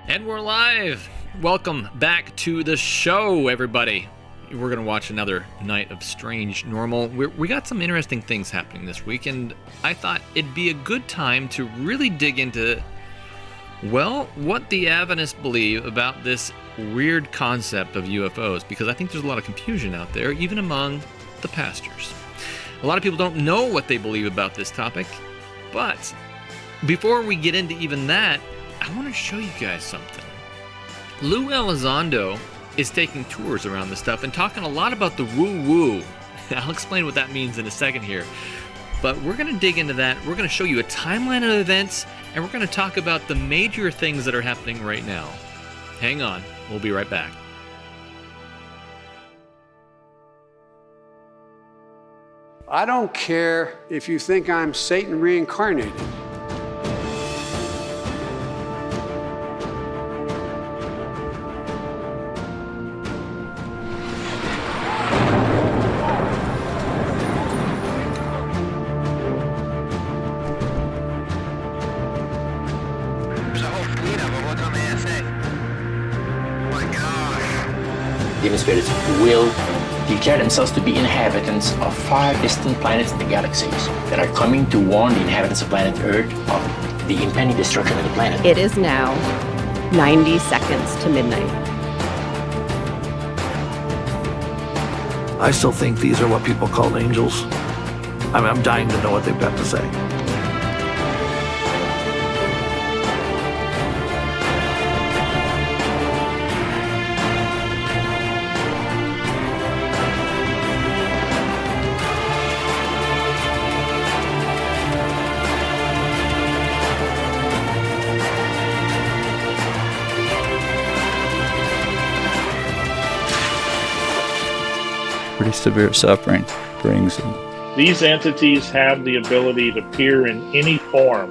And we're live. Welcome back to the show, everybody. We're going to watch another night of Strange Normal. We got some interesting things happening this week, and I thought it'd be a good time to really dig into, well, what the Adventists believe about this weird concept of UFOs, because I think there's a lot of confusion out there, even among the pastors. A lot of people don't know what they believe about this topic, but before we get into even that, I want to show you guys something. Lou Elizondo is taking tours around this stuff and talking a lot about the woo-woo. I'll explain what that means in a second here. But we're going to dig into that. We're going to show you a timeline of events, and we're going to talk about the major things that are happening right now. Hang on. We'll be right back. I don't care if you think I'm Satan reincarnated. Demon spirits will declare themselves to be inhabitants of far distant planets in the galaxies that are coming to warn the inhabitants of planet Earth of the impending destruction of the planet. It is now 90 seconds to midnight. I still think these are what people call angels. I'm dying to know what they've got to say. Pretty severe suffering brings them. These entities have the ability to appear in any form.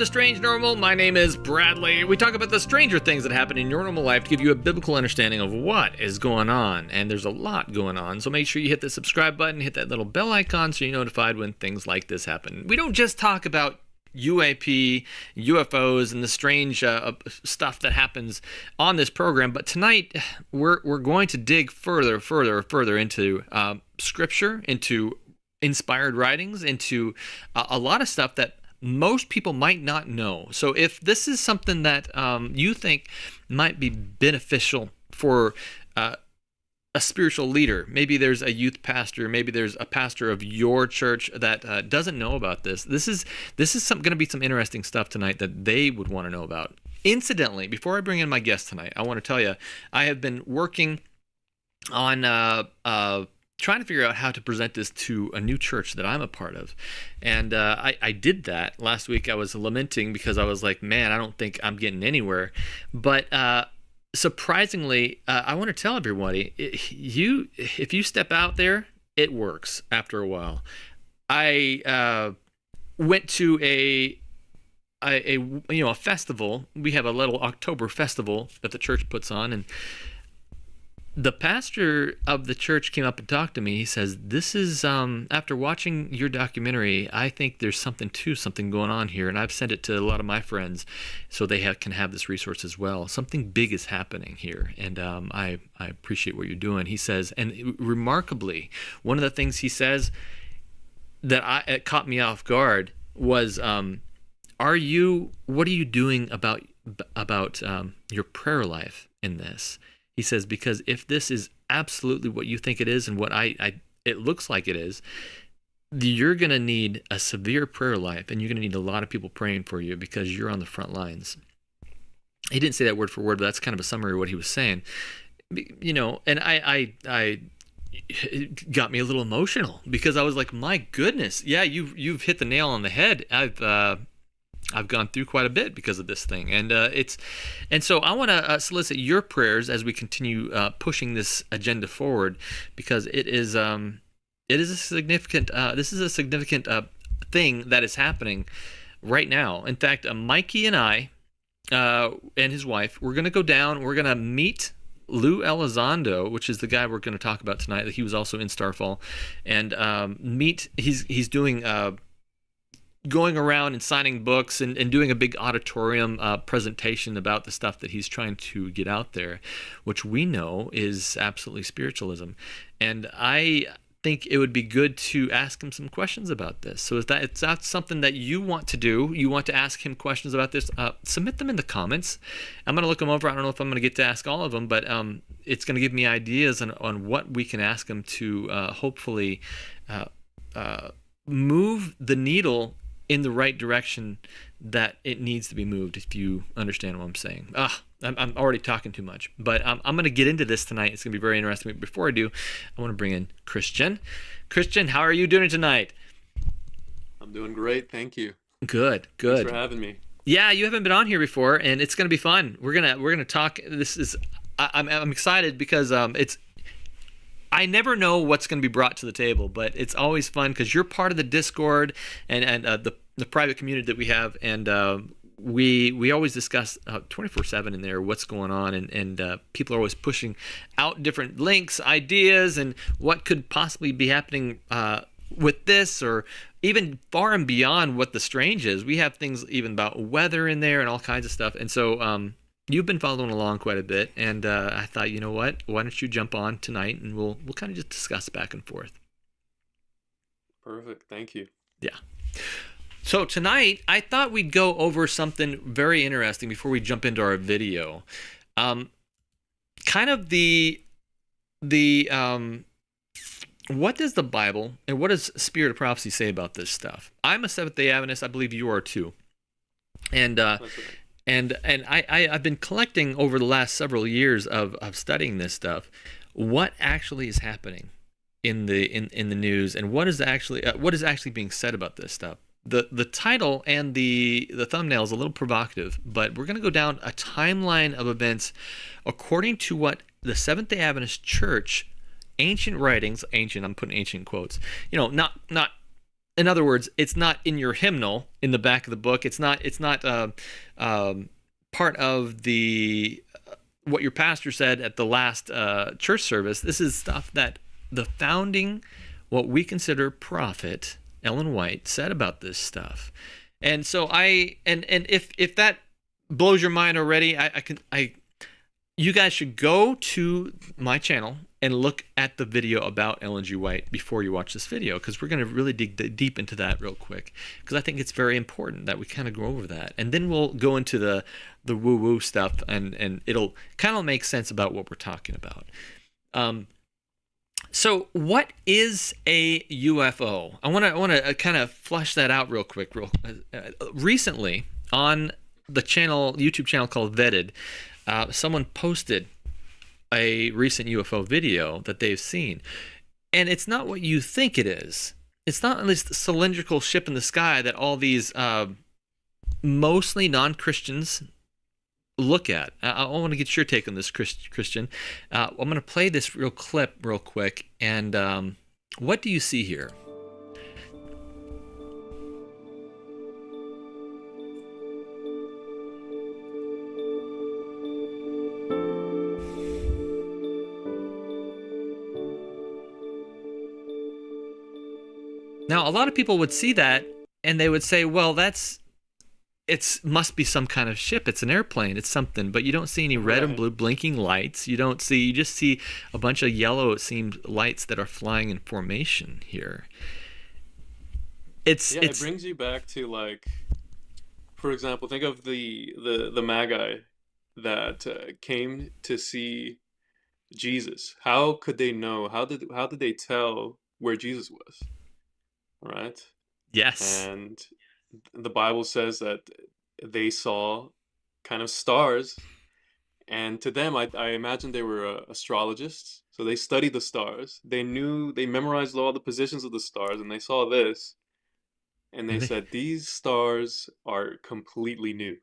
Strange Normal. My name is Bradley. We talk about the stranger things that happen in your normal life to give you a biblical understanding of what is going on. And there's a lot going on. So make sure you hit the subscribe button, hit that little bell icon so you're notified when things like this happen. We don't just talk about UAP, UFOs, and the strange stuff that happens on this program, but tonight we're going to dig further into scripture, into inspired writings, into a lot of stuff that most people might not know. So if this is something that you think might be beneficial for a spiritual leader, maybe there's a youth pastor, maybe there's a pastor of your church that doesn't know about this. This is going to be some interesting stuff tonight that they would want to know about. Incidentally, before I bring in my guest tonight, I want to tell you I have been working on trying to figure out how to present this to a new church that I'm a part of. And I did that. Last week I was lamenting because I was like, man, I don't think I'm getting anywhere. But surprisingly, I want to tell everybody, if you step out there, it works after a while. I went to a festival. We have a little October festival that the church puts on, and the pastor of the church came up and talked to me. He says, this is, after watching your documentary, I think there's something going on here. And I've sent it to a lot of my friends so they can have this resource as well. Something big is happening here. And I appreciate what you're doing. He says, and remarkably, one of the things he says that it caught me off guard was, what are you doing about your prayer life in this? He says, because if this is absolutely what you think it is and what it looks like it is, you're going to need a severe prayer life, and you're going to need a lot of people praying for you because you're on the front lines. He didn't say that word for word, but that's kind of a summary of what he was saying. And I it got me a little emotional because I was like, my goodness, yeah, you've hit the nail on the head. I've gone through quite a bit because of this thing, and so I want to solicit your prayers as we continue pushing this agenda forward, because it is a significant thing that is happening right now. In fact, Mikey and I and his wife, we're going to go down. We're going to meet Lou Elizondo, which is the guy we're going to talk about tonight. He was also in Starfall, and he's doing. Going around and signing books and doing a big auditorium presentation about the stuff that he's trying to get out there, which we know is absolutely spiritualism. And I think it would be good to ask him some questions about this. So if that's something that you want to do, you want to ask him questions about this, submit them in the comments. I'm going to look them over. I don't know if I'm going to get to ask all of them, but it's going to give me ideas on what we can ask him to hopefully move the needle in the right direction that it needs to be moved, if you understand what I'm saying. I'm already talking too much, but I'm going to get into this tonight. It's going to be very interesting. But before I do, I want to bring in Christian. Christian, how are you doing tonight? I'm doing great, thank you. Good. Thanks for having me. Yeah, you haven't been on here before, and it's going to be fun. We're gonna talk. I'm excited because I never know what's going to be brought to the table, but it's always fun because you're part of the Discord and the private community that we have, and we always discuss 24/7 in there what's going on, and people are always pushing out different links, ideas, and what could possibly be happening with this, or even far and beyond what the strange is. We have things even about weather in there and all kinds of stuff, and so you've been following along quite a bit, and I thought, you know what? Why don't you jump on tonight, and we'll kind of just discuss back and forth. Perfect. Thank you. Yeah. So tonight, I thought we'd go over something very interesting before we jump into our video. Kind of what does the Bible and what does Spirit of Prophecy say about this stuff? I'm a Seventh-Day Adventist. I believe you are too. And That's right. And I've been collecting over the last several years of studying this stuff, what actually is happening in the news, and what is actually being said about this stuff. The title and the thumbnail is a little provocative, but we're going to go down a timeline of events according to what the Seventh-Day Adventist Church, ancient writings, ancient, I'm putting ancient in quotes, not. In other words, it's not in your hymnal in the back of the book. It's not part of the what your pastor said at the last church service. This is stuff that the founding, what we consider prophet, Ellen White, said about this stuff. And so if that blows your mind already, you guys should go to my channel and look at the video about Ellen G. White before you watch this video, because we're going to really dig deep into that real quick, because I think it's very important that we kind of go over that, and then we'll go into the woo-woo stuff, and it'll kind of make sense about what we're talking about. So what is a UFO? I want to kind of flush that out real quick. Recently on the YouTube channel called Vetted, someone posted a recent UFO video that they've seen, and it's not what you think it is. It's not this cylindrical ship in the sky that all these mostly non-Christians look at. I want to get your take on this, Christian. I'm going to play this clip real quick, and what do you see here? Now, a lot of people would see that and they would say, well, it must be some kind of ship. It's an airplane. It's something. But you don't see any red and blue blinking lights. You just see a bunch of yellow, it seems, lights that are flying in formation here. It brings you back to, like, for example, think of the Magi that came to see Jesus. How could they know? How did they tell where Jesus was? Right? Yes. And the Bible says that they saw kind of stars, and to them, I imagine they were astrologists. So they studied the stars. They memorized all the positions of the stars, and they saw this. and they said these stars are completely new.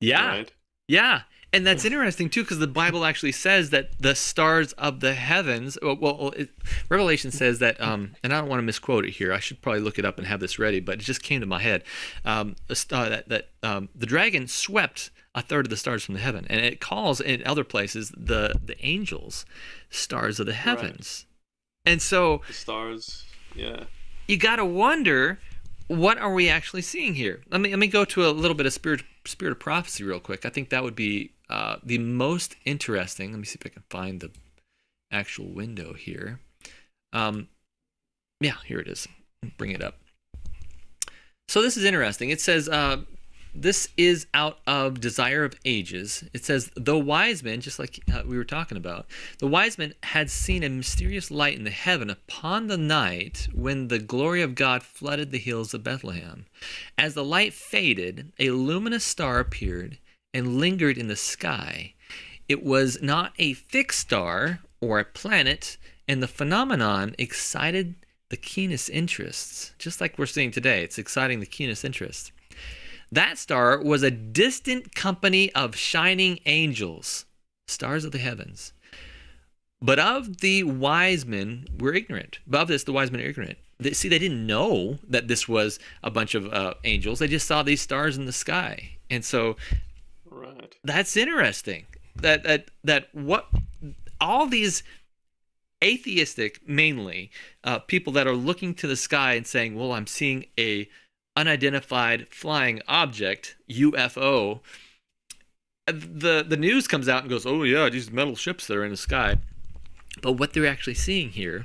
Yeah. Right? Yeah. And that's interesting too, because the Bible actually says that the stars of the heavens, Revelation says that, and I don't want to misquote it here. I should probably look it up and have this ready, but it just came to my head. The dragon swept a third of the stars from the heaven, and it calls in other places the angels stars of the heavens. Right. And so the stars, yeah. You got to wonder, what are we actually seeing here? Let me go to a little bit of spirit of prophecy real quick. I think that would be the most interesting. Let me see if I can find the actual window here. Yeah, here it is. Bring it up. So this is interesting. It says, this is out of Desire of Ages. It says, the wise men, just like we were talking about, the wise men had seen a mysterious light in the heaven upon the night when the glory of God flooded the hills of Bethlehem. As the light faded, a luminous star appeared and lingered in the sky. It was not a fixed star or a planet, and the phenomenon excited the keenest interests. Just like we're seeing today, it's exciting the keenest interests. That star was a distant company of shining angels, stars of the heavens. But of the wise men were ignorant. Above this, the wise men are ignorant. They didn't know that this was a bunch of angels. They just saw these stars in the sky. And so that's interesting. That what all these atheistic, mainly, people that are looking to the sky and saying, well, I'm seeing a unidentified flying object, UFO, the news comes out and goes, oh yeah, these metal ships that are in the sky. But what they're actually seeing here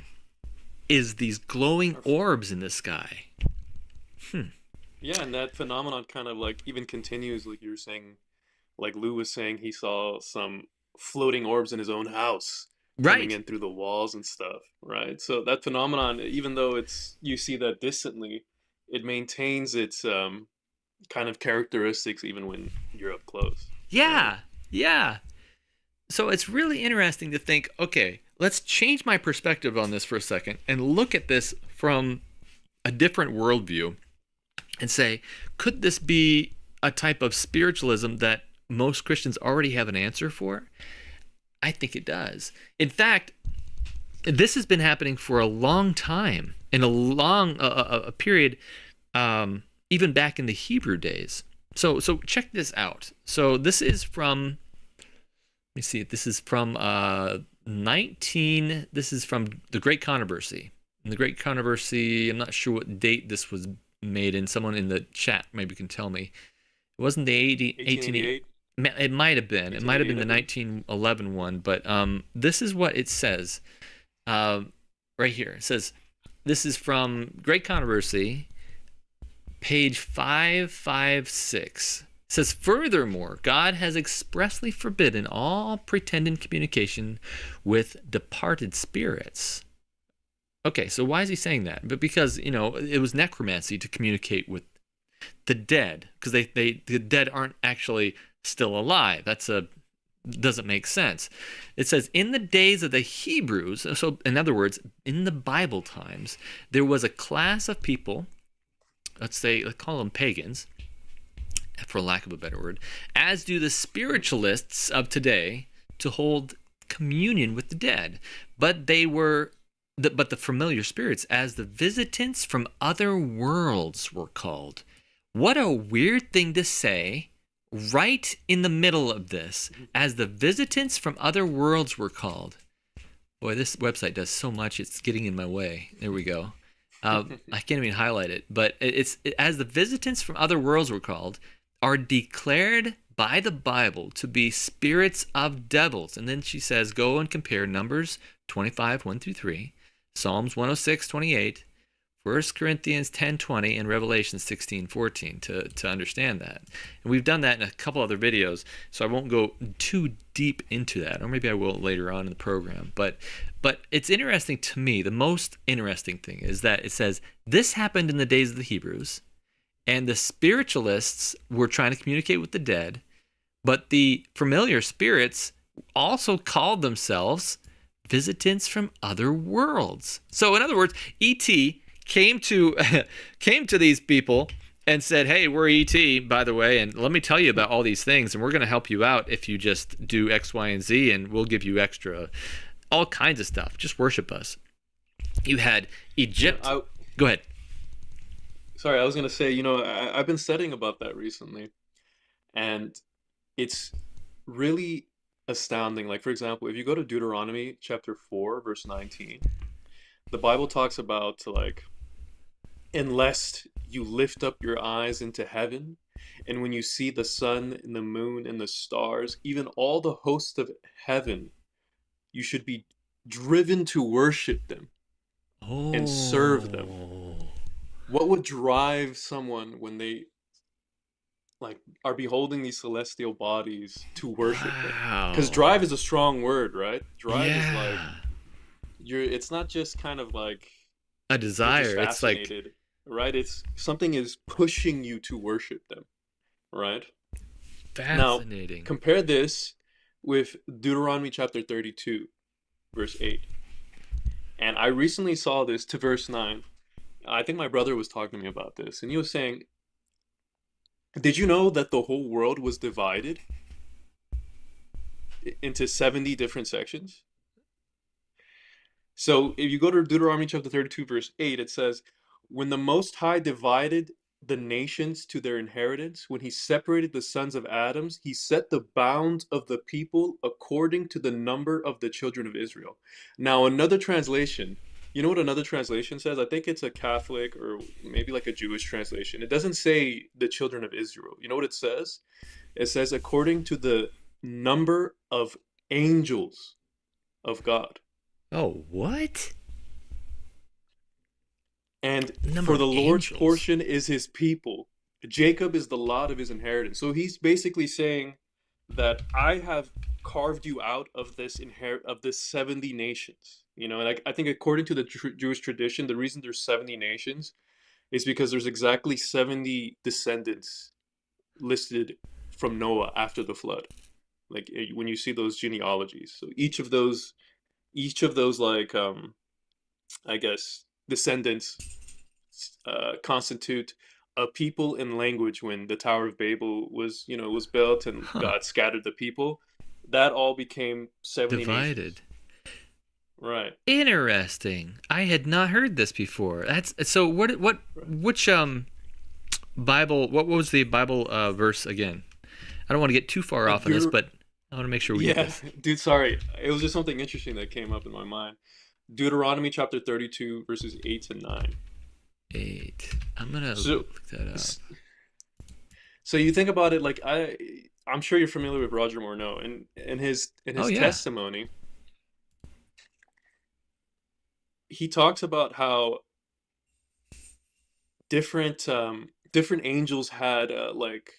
is these glowing orbs in the sky. Yeah, and that phenomenon kind of like even continues, like you were saying, like Lou was saying, he saw some floating orbs in his own house coming in through the walls and stuff, right? So that phenomenon, even though you see that distantly, it maintains its kind of characteristics even when you're up close. Yeah. So it's really interesting to think, okay, let's change my perspective on this for a second and look at this from a different worldview and say, could this be a type of spiritualism that most Christians already have an answer for? I think it does. In fact, this has been happening for a long time, in a period, even back in the Hebrew days. So check this out. So this is from, let me see, this is from this is from the Great Controversy. And the Great Controversy, I'm not sure what date this was made in. Someone in the chat maybe can tell me. It wasn't the 1888. It might have been. It might have been the 1911 one, but this is what it says right here. It says, this is from Great Controversy, page 556. It says, furthermore, God has expressly forbidden all pretended communication with departed spirits. Okay, so why is he saying that? But because, it was necromancy to communicate with the dead, because the dead aren't actually still alive. Doesn't make sense. It says, in the days of the Hebrews, so in other words, in the Bible times, there was a class of people, let's call them pagans, for lack of a better word, as do the spiritualists of today, to hold communion with the dead. But the familiar spirits, as the visitants from other worlds were called. What a weird thing to say. Right in the middle of this, as the visitants from other worlds were called. Boy, this website does so much, it's getting in my way. There we go. I can't even highlight it, but as the visitants from other worlds were called, are declared by the Bible to be spirits of devils. And then she says, go and compare Numbers 25, 1-3, Psalms 106, 28, 1 Corinthians 10:20 and Revelation 16:14 to understand that. And we've done that in a couple other videos, so I won't go too deep into that, or maybe I will later on in the program. But it's interesting to me. The most interesting thing is that it says this happened in the days of the Hebrews, and the spiritualists were trying to communicate with the dead, but the familiar spirits also called themselves visitants from other worlds. So in other words, E.T. came to these people and said, "Hey, we're ET, by the way, and let me tell you about all these things, and we're going to help you out if you just do X, Y, and Z, and we'll give you extra, all kinds of stuff. Just worship us." You had Egypt. Go ahead. Sorry, I was going to say, I've been studying about that recently, and it's really astounding. Like, for example, if you go to Deuteronomy chapter 4, verse 19, the Bible talks about, like, unless you lift up your eyes into heaven, and when you see the sun and the moon and the stars, even all the hosts of heaven, you should be driven to worship them and serve them. What would drive someone when they like are beholding these celestial bodies to worship them? Because drive is a strong word, right? Drive is like it's not just kind of like a desire. It's like, right? It's something is pushing you to worship them, right? Fascinating. Now, compare this with Deuteronomy chapter 32, verse 8. And I recently saw this to verse 9. I think my brother was talking to me about this, and he was saying, did you know that the whole world was divided into 70 different sections? So if you go to Deuteronomy chapter 32, verse 8, it says, when the Most High divided the nations to their inheritance, when he separated the sons of Adam, he set the bounds of the people according to the number of the children of Israel. Now, another translation, you know what another translation says? I think it's a Catholic or maybe like a Jewish translation. It doesn't say the children of Israel. You know what it says? It says according to the number of angels of God. Oh, what? And for the Lord's portion is his people. Jacob is the lot of his inheritance. So he's basically saying that I have carved you out of this 70 nations. And I think according to the Jewish tradition, the reason there's 70 nations is because there's exactly 70 descendants listed from Noah after the flood. Like when you see those genealogies. So each of those like I guess descendants constitute a people and language. When the Tower of Babel was built and God scattered the people, that all became 70 divided nations. Right. Interesting. I had not heard this before. That's so. Which Bible? What was the Bible verse again? I don't want to get too far off on this, but I want to make sure we get this. Dude, sorry. It was just something interesting that came up in my mind. Deuteronomy chapter 32, verses 8 and 9. 8. I'm gonna look that up. So you think about it, like I'm sure you're familiar with Roger Morneau, and in his testimony, he talks about how different angels had like,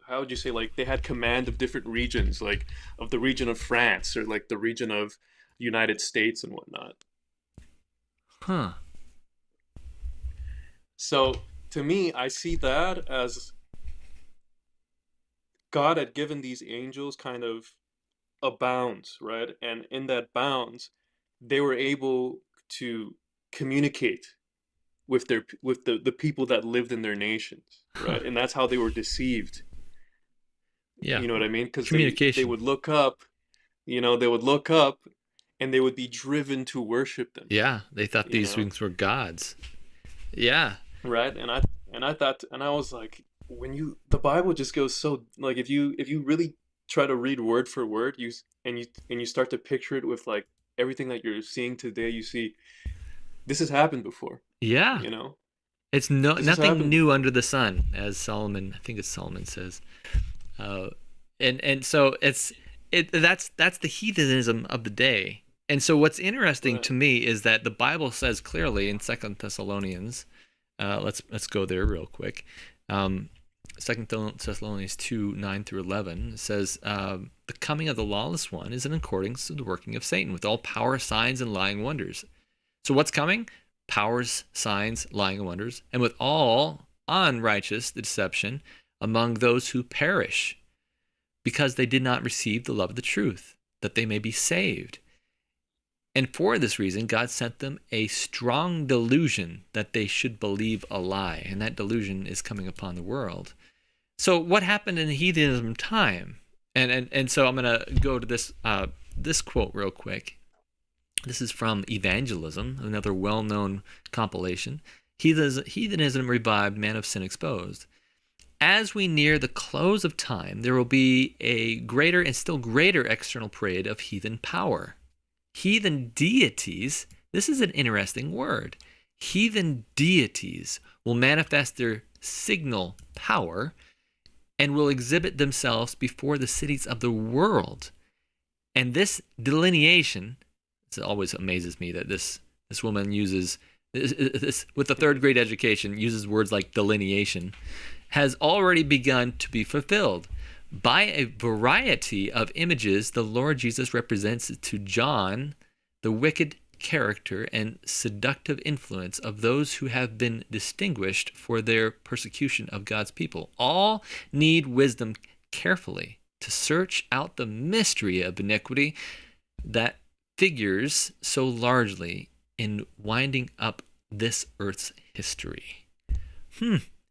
how would you say, like they had command of different regions, like of the region of France or like the region of United States and whatnot. Huh. So to me, I see that as God had given these angels kind of a bounds, right? And in that bounds, they were able to communicate with the people that lived in their nations, right? And that's how they were deceived. Yeah. You know what I mean? Because communication. They would look up, and they would be driven to worship them. Yeah, they thought these things were gods. Yeah. Right, and I thought, and I was like, the Bible just goes so, like, if you really try to read word for word, you start to picture it with like everything that you're seeing today, you see this has happened before. Yeah. It's nothing new under the sun, as Solomon says. And so that's the heathenism of the day. And so what's interesting to me is that the Bible says clearly in 2 Thessalonians, let's go there real quick. 2 Thessalonians 2, 9 through 11 says, the coming of the lawless one is in accordance to the working of Satan with all power, signs, and lying wonders. So what's coming? Powers, signs, lying wonders, and with all unrighteous deception among those who perish, because they did not receive the love of the truth, that they may be saved. And for this reason, God sent them a strong delusion that they should believe a lie. And that delusion is coming upon the world. So what happened in heathenism time? And so I'm going to go to this quote real quick. This is from Evangelism, another well-known compilation. Heathenism revived, man of sin exposed. As we near the close of time, there will be a greater and still greater external parade of heathen power. Heathen deities, this is an interesting word. Heathen deities will manifest their signal power and will exhibit themselves before the cities of the world. And this delineation, it always amazes me that this woman uses, this, with a third grade education, uses words like delineation, has already begun to be fulfilled. By a variety of images, the Lord Jesus represents to John the wicked character and seductive influence of those who have been distinguished for their persecution of God's people. All need wisdom carefully to search out the mystery of iniquity that figures so largely in winding up this earth's history.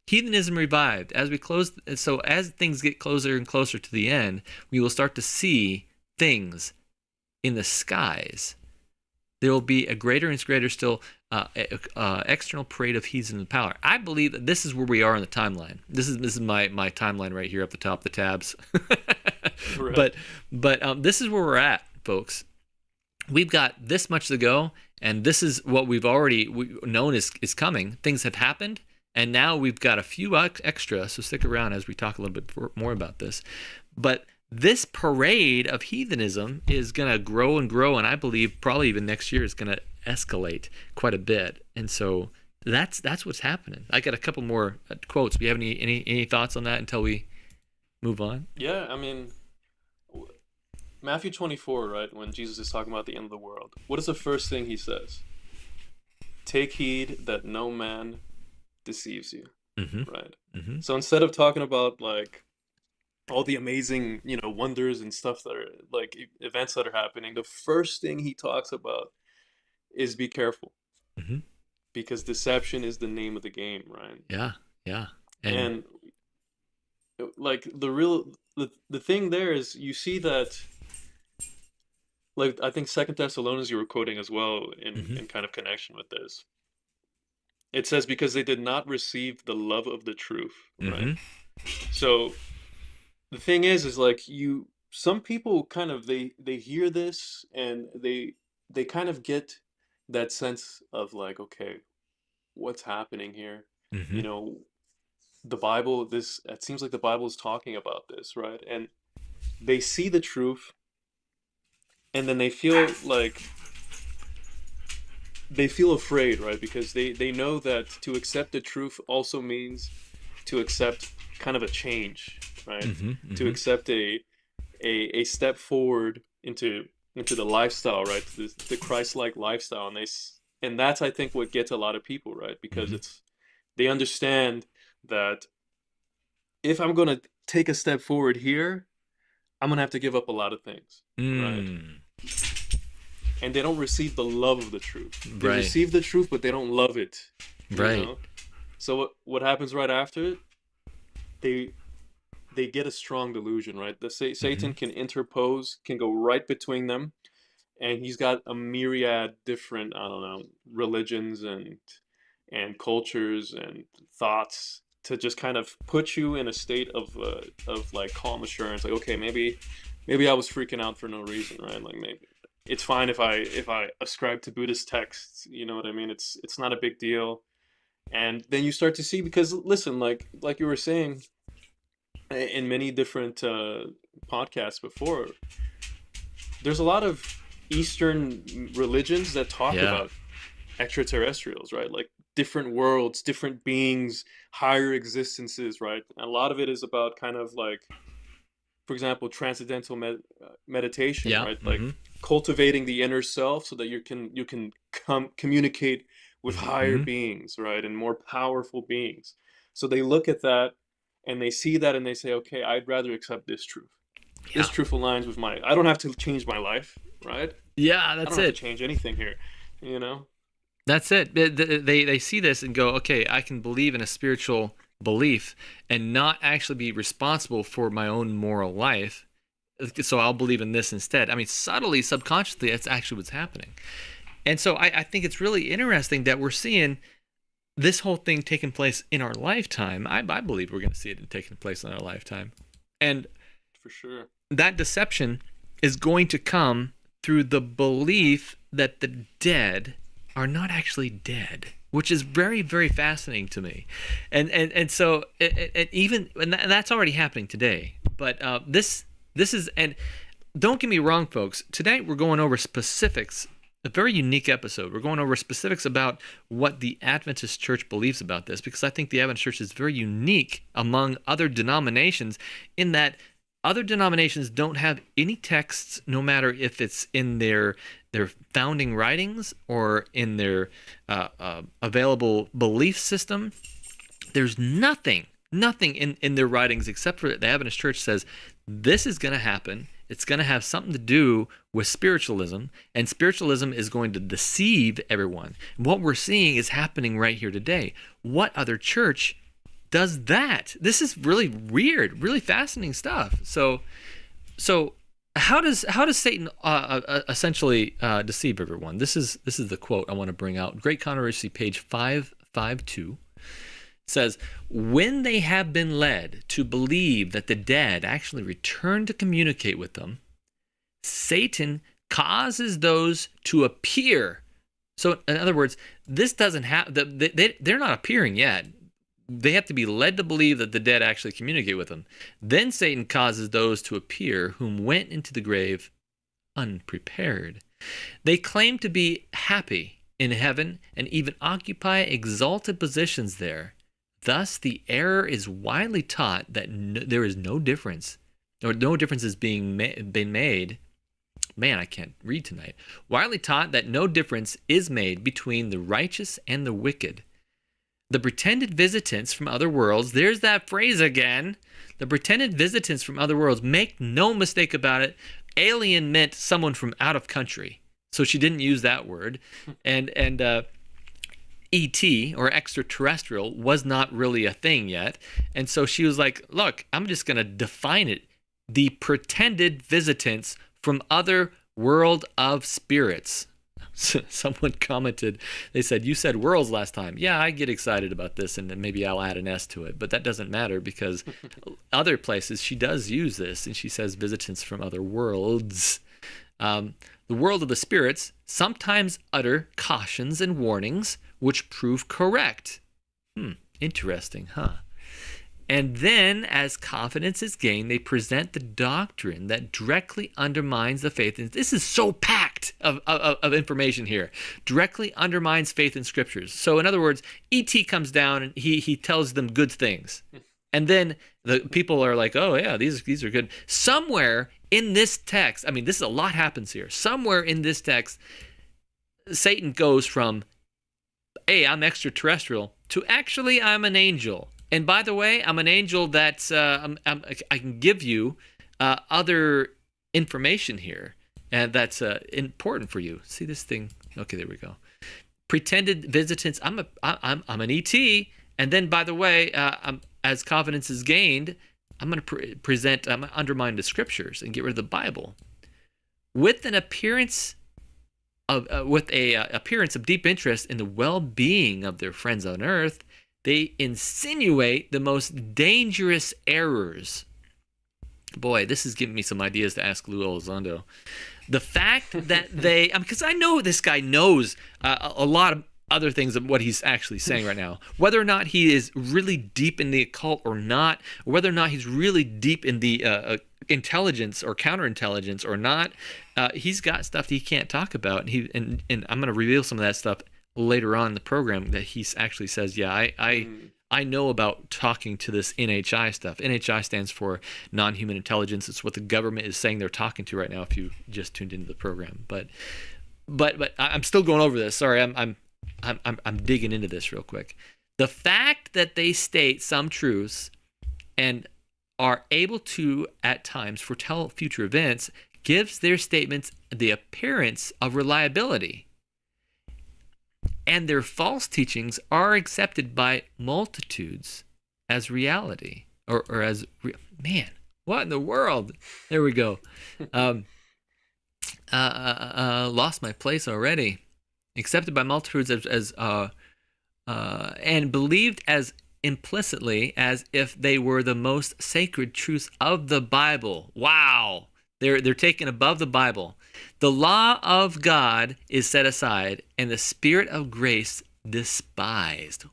Heathenism revived. As we close, so as things get closer and closer to the end, we will start to see things in the skies. There will be a greater and greater still external parade of heathen power. I believe that this is where we are in the timeline. This is my timeline right here up the top, the tabs. Right. But this is where we're at, folks. We've got this much to go, and this is what we've already known is coming. Things have happened. And now we've got a few extra, so stick around as we talk a little bit more about this. But this parade of heathenism is going to grow and grow, and I believe probably even next year is going to escalate quite a bit. And so that's what's happening. I got a couple more quotes. Do you have any thoughts on that until we move on? Yeah, I mean, Matthew 24, right, when Jesus is talking about the end of the world, what is the first thing he says? Take heed that no man deceives you, right? So instead of talking about like all the amazing, wonders and stuff that are like events that are happening, the first thing he talks about is be careful, because deception is the name of the game, right? Yeah. And like the thing there is, you see that, like I think 2 Thessalonians you were quoting as well in kind of connection with this. It says, because they did not receive the love of the truth, right? So the thing is like some people kind of, they hear this and they kind of get that sense of like, okay, what's happening here? The Bible, it seems like the Bible is talking about this, right? And they see the truth, and then they feel like, they feel afraid, right? Because they know that to accept the truth also means to accept kind of a change, right? To accept a step forward into the lifestyle, right? The Christ-like lifestyle, and that's, I think, what gets a lot of people, right? Because they understand that if I'm going to take a step forward here, I'm going to have to give up a lot of things, right? And they don't receive the love of the truth. They receive the truth, but they don't love it. Right. So what happens right after it? They get a strong delusion, right? Satan can interpose, can go right between them, and he's got a myriad different, religions and cultures and thoughts to just kind of put you in a state of like calm assurance, like, okay, maybe I was freaking out for no reason, right? Like maybe it's fine if I ascribe to Buddhist texts, you know what I mean? It's not a big deal. And then you start to see, because listen, like you were saying in many different podcasts before, there's a lot of Eastern religions that talk about extraterrestrials, right? Like different worlds, different beings, higher existences, right? And a lot of it is about kind of like, for example, transcendental meditation, right? Like cultivating the inner self so that you can communicate with higher beings, right? And more powerful beings. So they look at that and they see that and they say, okay, I'd rather accept this truth. This truth aligns with I don't have to change my life, right? Yeah, I that's don't have it. to change anything here, you know? That's it. They see this and go, okay, I can believe in a spiritual belief and not actually be responsible for my own moral life. So I'll believe in this instead. I mean, subtly, subconsciously, that's actually what's happening. And so I think it's really interesting that we're seeing this whole thing taking place in our lifetime. I believe we're going to see it taking place in our lifetime. And For sure. that deception is going to come through the belief that the dead are not actually dead, which is very, very fascinating to me. And so that's already happening today. But this is, and don't get me wrong, folks, tonight we're going over specifics, a very unique episode. We're going over specifics about what the Adventist Church believes about this, because I think the Adventist Church is very unique among other denominations in that other denominations don't have any texts, no matter if it's in their founding writings or in their available belief system. There's nothing in their writings except for the Adventist Church says this is going to happen. It's going to have something to do with spiritualism, and spiritualism is going to deceive everyone. What we're seeing is happening right here today. What other church does that? This is really weird, really fascinating stuff. So how does Satan essentially deceive everyone? This is the quote I want to bring out. Great Controversy, page 552. Says, when they have been led to believe that the dead actually return to communicate with them, Satan causes those to appear. So in other words, this doesn't have, they're not appearing yet. They have to be led to believe that the dead actually communicate with them. Then Satan causes those to appear whom went into the grave unprepared. They claim to be happy in heaven and even occupy exalted positions there. Thus, the error is widely taught that there is no difference, or no difference is being made. Man, I can't read tonight. Widely taught that no difference is made between the righteous and the wicked. The pretended visitants from other worlds, there's that phrase again. The pretended visitants from other worlds, make no mistake about it. Alien meant someone from out of country. So she didn't use that word. And ET, or extraterrestrial, was not really a thing yet. And so she was like, look, I'm just going to define it. The pretended visitants from other world of spirits. Someone commented, they said, you said worlds last time. Yeah, I get excited about this, and then maybe I'll add an S to it. But that doesn't matter, because other places she does use this, and she says visitants from other worlds. The world of the spirits sometimes utter cautions and warnings which prove correct. Interesting, huh? And then, as confidence is gained, they present the doctrine that directly undermines the faith. And this is so packed of information here. Directly undermines faith in scriptures. So in other words, E.T. comes down and he tells them good things. And then the people are like, oh yeah, these are good. Somewhere in this text, I mean, this is a lot happens here. Somewhere in this text, Satan goes from, hey, I'm extraterrestrial, to actually I'm an angel. And by the way, I'm an angel that I can give you other information here, and that's important for you. See this thing? Okay, there we go. Pretended visitants. I'm an ET, and then by the way, as confidence is gained, I'm going to undermine the scriptures and get rid of the Bible, with an appearance of appearance of deep interest in the well-being of their friends on earth. They insinuate the most dangerous errors. Boy, this is giving me some ideas to ask Lou Elizondo. The fact that they, because I know this guy knows a lot of other things of what he's actually saying right now. Whether or not he is really deep in the occult or not, or whether or not he's really deep in the intelligence or counterintelligence or not, he's got stuff that he can't talk about. And I'm going to reveal some of that stuff later on in the program, that he actually says, yeah, I know about talking to this NHI stuff. NHI stands for non-human intelligence. It's what the government is saying they're talking to right now, if you just tuned into the program. But I'm still going over this. Sorry, I'm digging into this real quick. The fact that they state some truths and are able to, at times, foretell future events gives their statements the appearance of reliability, and their false teachings are accepted by multitudes as reality, or as man, what in the world? There we go. Lost my place already. Accepted by multitudes as and believed as implicitly as if they were the most sacred truths of the Bible. Wow. They're taken above the Bible. The law of God is set aside, and the Spirit of grace despised.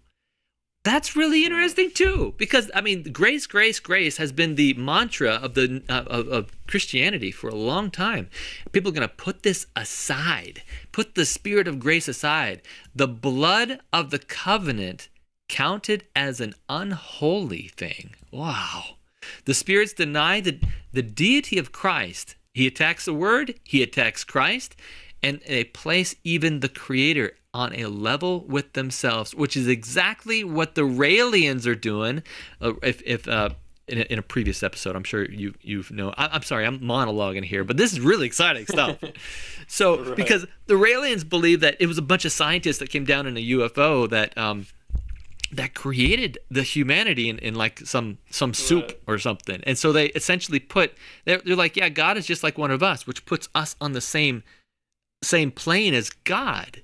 That's really interesting too, because I mean, grace, grace, grace has been the mantra of of Christianity for a long time. People are going to put this aside, put the Spirit of grace aside. The blood of the covenant counted as an unholy thing. Wow. The spirits deny the deity of Christ. He attacks the Word, he attacks Christ, and they place even the Creator on a level with themselves, which is exactly what the Raelians are doing. In a previous episode, I'm sure you've known. I'm sorry, I'm monologuing here, but this is really exciting stuff. So, right. Because the Raelians believe that it was a bunch of scientists that came down in a UFO that created the humanity in like some soup or something. And so they essentially they're like, yeah, God is just like one of us, which puts us on the same plane as God.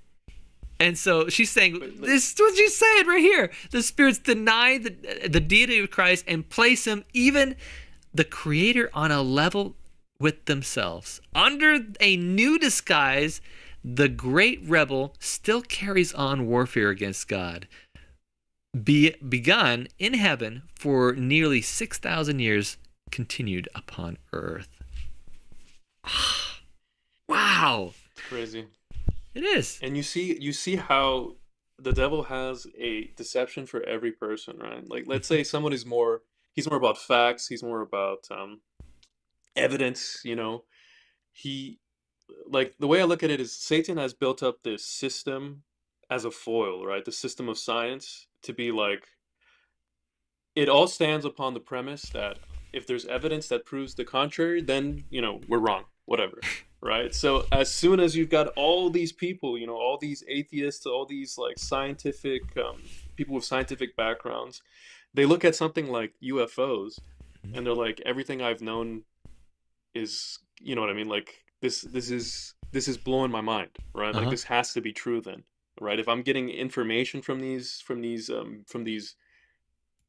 And so she's saying, this is what she's saying right here. The spirits deny the deity of Christ and place him, even the Creator, on a level with themselves. Under a new disguise, the great rebel still carries on warfare against God, begun in heaven for nearly 6,000 years, continued upon earth. Wow. Crazy. It is. And you see how the devil has a deception for every person, right? Like, let's say someone he's more about facts, he's more about evidence, you know. Like, the way I look at it is Satan has built up this system as a foil, right? The system of science to be like, it all stands upon the premise that if there's evidence that proves the contrary, then, you know, we're wrong, whatever. Right. So as soon as you've got all these people, you know, all these atheists, all these like scientific people with scientific backgrounds, they look at something like UFOs and they're like, everything I've known is, you know what I mean? Like this is blowing my mind. Right. Like this has to be true then. Right. If I'm getting information from these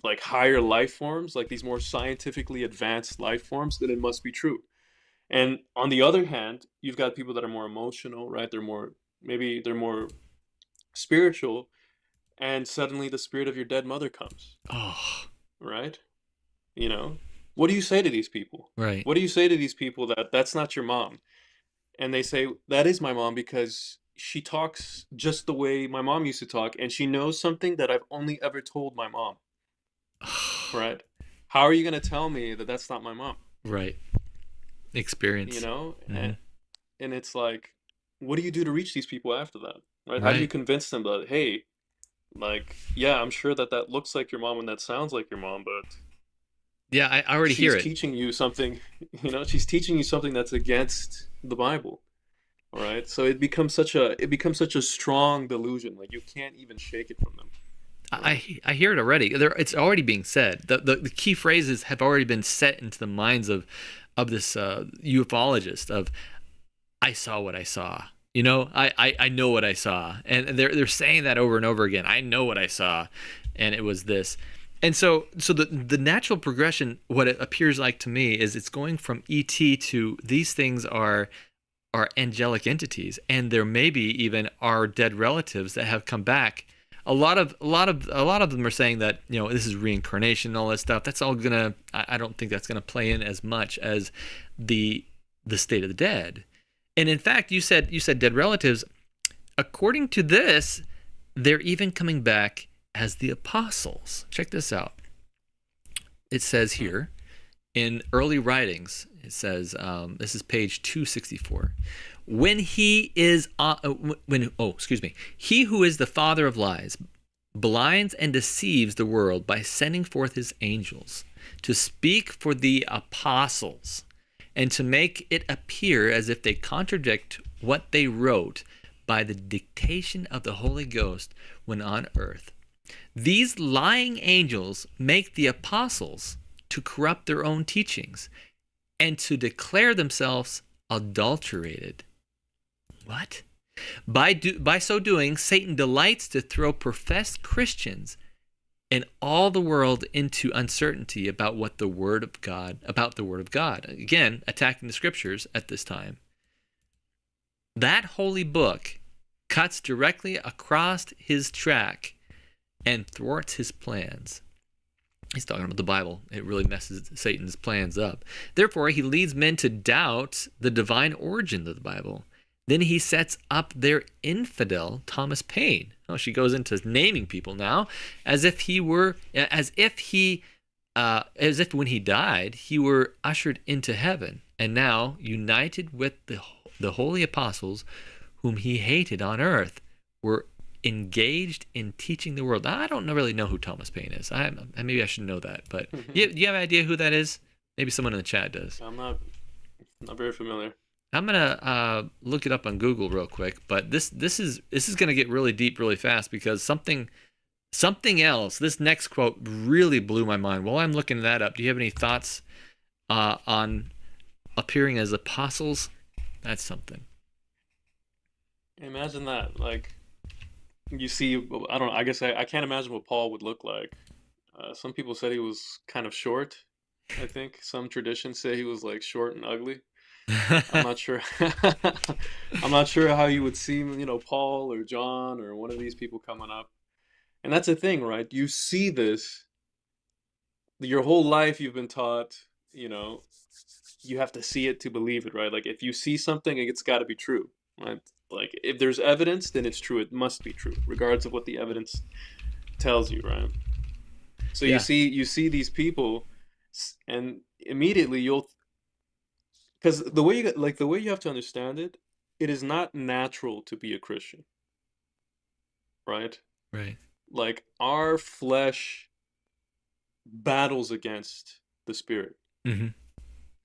like higher life forms, like these more scientifically advanced life forms, then it must be true. And on the other hand, you've got people that are more emotional, right? They're more spiritual, and suddenly the spirit of your dead mother comes. Oh. Right? You know? What do you say to these people? Right. What do you say to these people that's not your mom? And they say, that is my mom because she talks just the way my mom used to talk, and she knows something that I've only ever told my mom. Right? How are you going to tell me that that's not my mom? Right. Experience, you know. And it's like, what do you do to reach these people after that, right? How do you convince them that, hey, like, yeah, I'm sure that looks like your mom and that sounds like your mom, but yeah, I already hear it. She's teaching you something, you know, she's teaching you something that's against the Bible. All right, so it becomes such a strong delusion, like you can't even shake it from them. Right? I hear it already. It's already being said. The key phrases have already been set into the minds of this ufologist of, I saw what I saw. You know, I know what I saw. And they're saying that over and over again. I know what I saw, and it was this. And so the natural progression, what it appears like to me, is it's going from ET to these things are angelic entities, and there may be even our dead relatives that have come back. A lot of them are saying that, you know, this is reincarnation and all that stuff. That's all I don't think that's gonna play in as much as the state of the dead. And in fact, you said dead relatives. According to this, they're even coming back as the apostles. Check this out. It says here in early writings, it says, this is page 264. He who is the father of lies blinds and deceives the world by sending forth his angels to speak for the apostles and to make it appear as if they contradict what they wrote by the dictation of the Holy Ghost when on earth. These lying angels make the apostles to corrupt their own teachings and to declare themselves adulterated. What? By so doing, Satan delights to throw professed Christians and all the world into uncertainty about the Word of God. Again, attacking the Scriptures at this time. That holy book cuts directly across his track and thwarts his plans. He's talking about the Bible. It really messes Satan's plans up. Therefore, he leads men to doubt the divine origin of the Bible. Then he sets up their infidel, Thomas Paine. Oh, she goes into naming people now, as if when he died, he were ushered into heaven, and now united with the holy apostles, whom he hated on earth, were engaged in teaching the world. I don't really know who Thomas Paine is. Maybe I should know that, but do you have an idea who that is? Maybe someone in the chat does. I'm not very familiar. I'm gonna look it up on Google real quick, but this is gonna get really deep really fast, because something else. This next quote really blew my mind. While I'm looking that up, do you have any thoughts on appearing as apostles? That's something. Imagine that. Like, you see, I don't know. I guess I can't imagine what Paul would look like. Some people said he was kind of short. I think some traditions say he was like short and ugly. I'm not sure. I'm not sure how you would see, Paul or John or one of these people coming up. And that's the thing, right? You see this your whole life. You've been taught, you have to see it to believe it, right? Like, if you see something, it's got to be true, right? Like, if there's evidence, then it's true. It must be true, regardless of what the evidence tells you, right? So you see these people, and immediately because the way you have to understand it, it is not natural to be a Christian, right? Right. Like, our flesh battles against the spirit. Mm-hmm.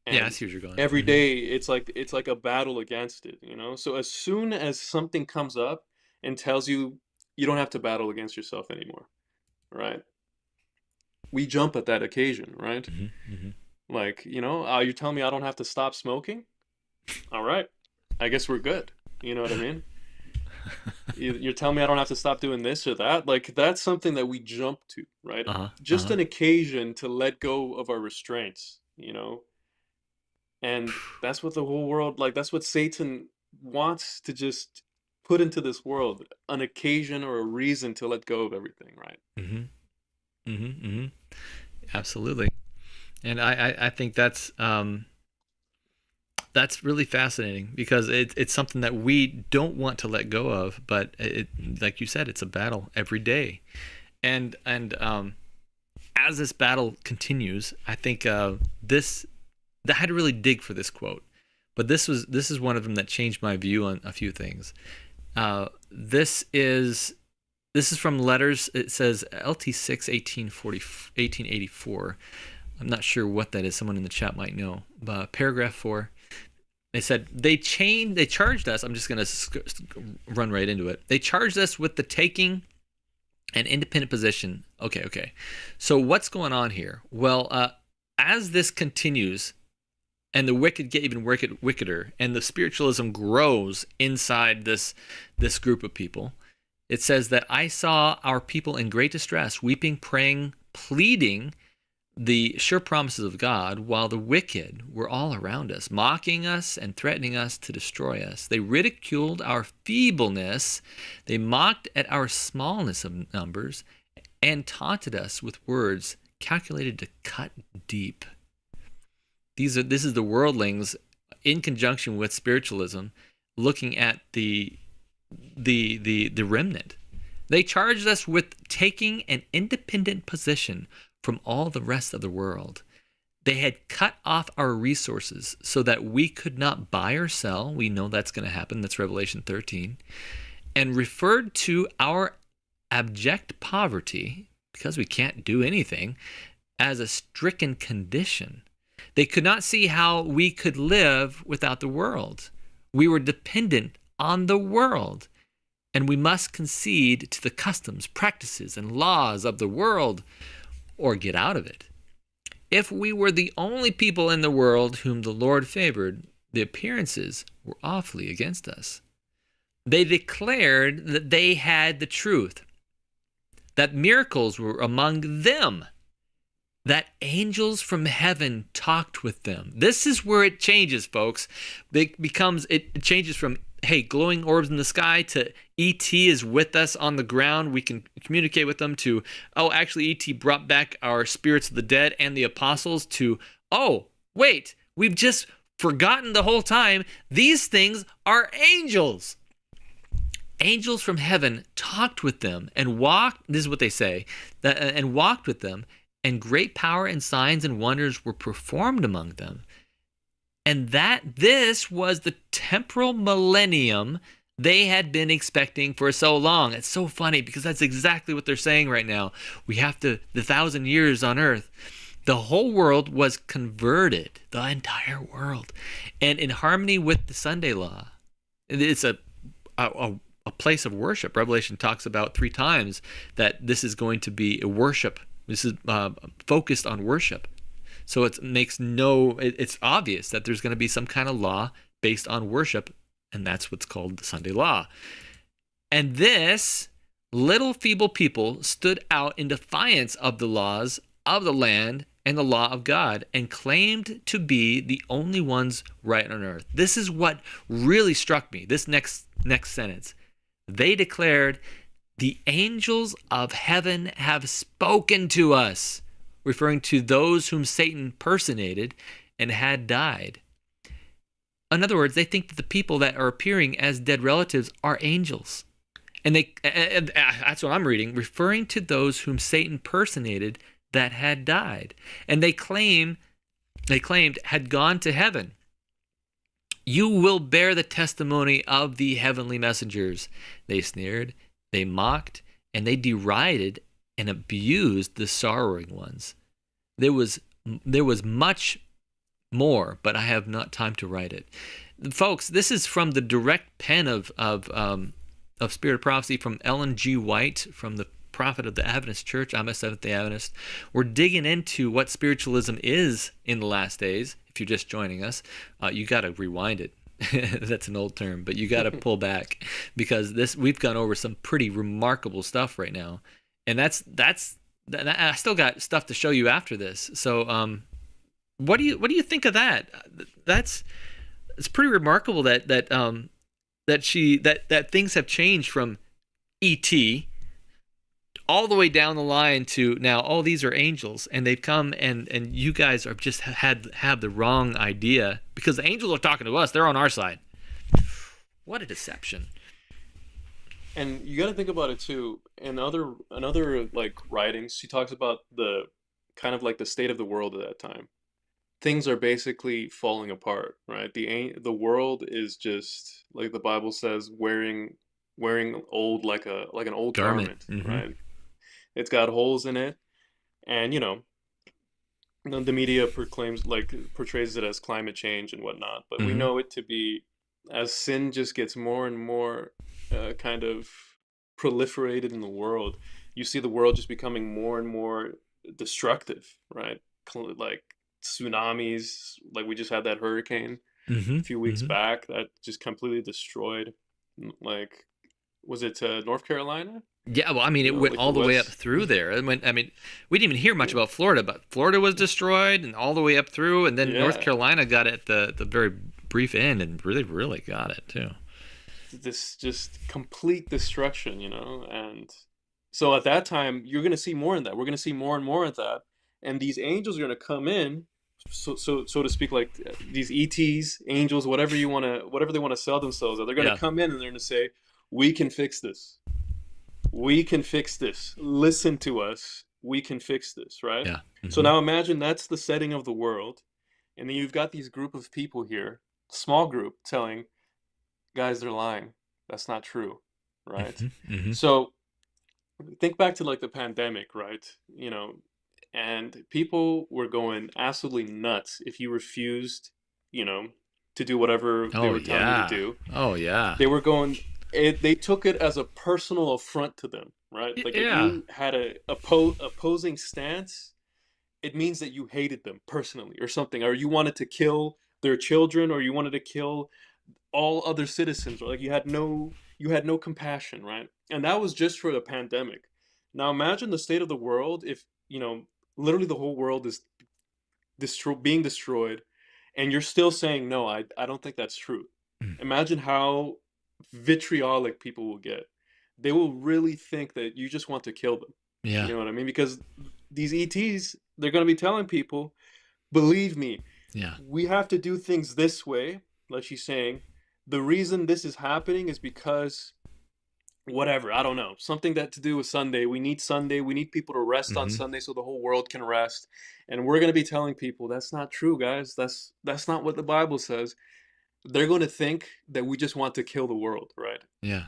And yeah, I see what you're going. Every day, it's like a battle against it, So as soon as something comes up and tells you you don't have to battle against yourself anymore, right? We jump at that occasion, right? Mm-hmm. Mm-hmm. Like, you're telling me I don't have to stop smoking? All right, I guess we're good. You know what I mean? You're telling me I don't have to stop doing this or that? Like, that's something that we jump to, right? Just an occasion to let go of our restraints, And that's what the whole world, that's what Satan wants to just put into this world, an occasion or a reason to let go of everything, right? Mm-hmm. Mm-hmm. Mm-hmm. Absolutely. And I think that's really fascinating, because it's something that we don't want to let go of, but like you said, it's a battle every day. And as this battle continues, I think I had to really dig for this quote, but this is one of them that changed my view on a few things. This is from letters. It says LT6 1884. I'm not sure what that is. Someone in the chat might know. But paragraph 4. They said they charged us. I'm just going to run right into it. They charged us with the taking an independent position. Okay. So what's going on here? Well, as this continues, and the wicked get even wickeder, and the spiritualism grows inside this group of people, it says that I saw our people in great distress, weeping, praying, pleading the sure promises of God, while the wicked were all around us, mocking us and threatening us to destroy us. They ridiculed our feebleness, they mocked at our smallness of numbers, and taunted us with words calculated to cut deep. This is the worldlings in conjunction with spiritualism, looking at the remnant. They charged us with taking an independent position from all the rest of the world. They had cut off our resources so that we could not buy or sell. We know that's going to happen. That's Revelation 13. And referred to our abject poverty, because we can't do anything, as a stricken condition. They could not see how we could live without the world. We were dependent on the world, and we must concede to the customs, practices, and laws of the world or get out of it. If we were the only people in the world whom the Lord favored, the appearances were awfully against us. They declared that they had the truth, that miracles were among them, that angels from heaven talked with them. This is where it changes, folks. It changes from, hey, glowing orbs in the sky to E.T. is with us on the ground. We can communicate with them to, oh, actually E.T. brought back our spirits of the dead and the apostles to, oh, wait, we've just forgotten the whole time. These things are angels. Angels from heaven talked with them and walked, this is what they say, and walked with them, and great power and signs and wonders were performed among them. And that this was the temporal millennium they had been expecting for so long. It's so funny because that's exactly what they're saying right now. We have the 1,000 years on earth. The whole world was converted, the entire world. And in harmony with the Sunday law, it's a place of worship. Revelation talks about 3 times that this is going to be a worship. This is focused on worship. So it's obvious that there's going to be some kind of law based on worship, and that's what's called the Sunday law. And this little feeble people stood out in defiance of the laws of the land and the law of God and claimed to be the only ones right on earth. This is what really struck me, this next sentence. They declared, "The angels of heaven have spoken to us," referring to those whom Satan personated and had died. In other words, they think that the people that are appearing as dead relatives are angels. And that's what I'm reading, referring to those whom Satan personated that had died. And they claimed had gone to heaven. "You will bear the testimony of the heavenly messengers," they sneered. They mocked, and they derided and abused the sorrowing ones. There was much more, but I have not time to write it. Folks, this is from the direct pen of Spirit of Prophecy from Ellen G. White, from the prophet of the Adventist Church. I'm a Seventh-Day Adventist. We're digging into what spiritualism is in the last days. If you're just joining us, you got to rewind it. That's an old term, but you got to pull back because we've gone over some pretty remarkable stuff right now, and that's I still got stuff to show you after this. So, what do you think of that? It's pretty remarkable that things have changed from E.T. all the way down the line to now, oh, these are angels, and they've come and you guys are just have the wrong idea because the angels are talking to us. They're on our side. What a deception. And you got to think about it too. In other like writings, she talks about the kind of like the state of the world at that time. Things are basically falling apart, right? The world is just like the Bible says, wearing old like an old garment, Mm-hmm. right? It's got holes in it, and the media portrays it as climate change and whatnot, but we know it to be, as sin just gets more and more kind of proliferated in the world, you see the world just becoming more and more destructive, right? Like tsunamis, like we just had that hurricane a few weeks back that just completely destroyed, like, was it North Carolina? Yeah, well, I mean, it went like all the way up through there. I mean, we didn't even hear much about Florida, but Florida was destroyed and all the way up through, and then North Carolina got it at the very brief end and really, really got it too. This just complete destruction, and so at that time you're going to see more in that. We're going to see more and more of that, and these angels are going to come in, so to speak, like these ETs, angels, whatever they want to sell themselves. They're going to come in and they're going to say, "We can fix this. We can fix this. Listen to us. We can fix this," right? Yeah. So now imagine that's the setting of the world, and then you've got these group of people here, small group, telling guys they're lying. That's not true, right? So think back to like the pandemic, right? and people were going absolutely nuts if you refused, to do whatever they were telling you to do. Oh yeah. They were going. They took it as a personal affront to them, right? Like if you had a opposing stance, it means that you hated them personally or something, or you wanted to kill their children, or you wanted to kill all other citizens, or like you had no compassion, right? And that was just for the pandemic. Now imagine the state of the world if, literally the whole world is being destroyed, and you're still saying, no, I don't think that's true. Imagine how vitriolic people will get. They will really think that you just want to kill them. Yeah. You know what I mean? Because these ETs, they're going to be telling people, believe me, we have to do things this way. Like she's saying, the reason this is happening is because whatever, I don't know, something that to do with Sunday. We need Sunday. We need people to rest on Sunday so the whole world can rest. And we're going to be telling people that's not true, guys. That's not what the Bible says. They're going to think that we just want to kill the world, right? Yeah.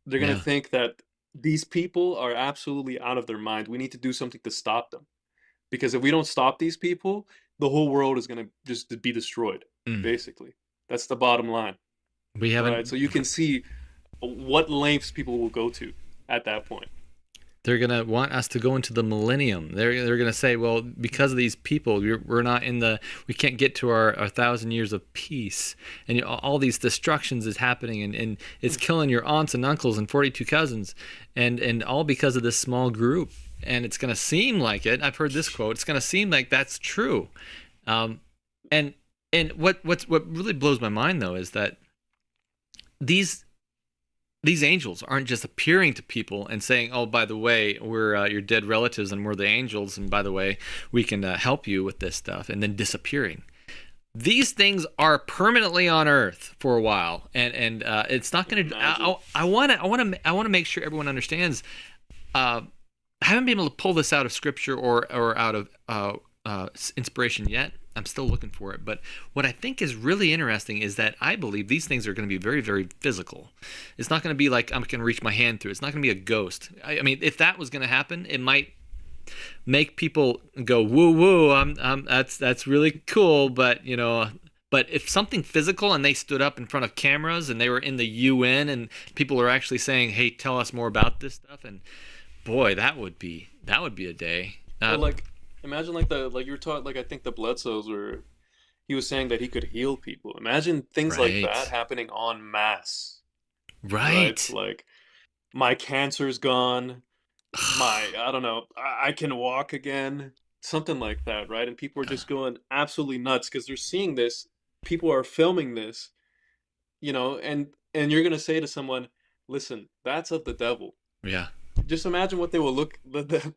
They're going to think that these people are absolutely out of their mind. We need to do something to stop them. Because if we don't stop these people, the whole world is going to just be destroyed, basically. That's the bottom line. We haven't. Right? So you can see what lengths people will go to at that point. They're going to want us to go into the millennium. They're going to say, well, because of these people, we're not we can't get to our 1,000 years of peace. And all these destructions is happening, and it's killing your aunts and uncles and 42 cousins, and all because of this small group. And it's going to seem like it. I've heard this quote. It's going to seem like that's true. And what really blows my mind, though, is that these angels aren't just appearing to people and saying, oh, by the way, we're your dead relatives and we're the angels, and by the way, we can help you with this stuff, and then disappearing. These things are permanently on Earth for a while, and it's not going to. I want to make sure everyone understands. I haven't been able to pull this out of Scripture or out of inspiration yet. I'm still looking for it. But what I think is really interesting is that I believe these things are going to be very, very physical. It's not going to be like I'm going to reach my hand through. It's not going to be a ghost. I mean, if that was going to happen, it might make people go, woo woo. That's really cool. But but if something physical and they stood up in front of cameras and they were in the UN and people are actually saying, hey, tell us more about this stuff, and boy, that would be a day. Well, imagine you were taught, I think the blood cells were, he was saying that he could heal people. Imagine things like that happening en masse. Right. Like, my cancer's gone. I don't know, I can walk again. Something like that, right? And people are just going absolutely nuts because they're seeing this. People are filming this, and you're going to say to someone, listen, that's of the devil. Yeah. Just imagine what they will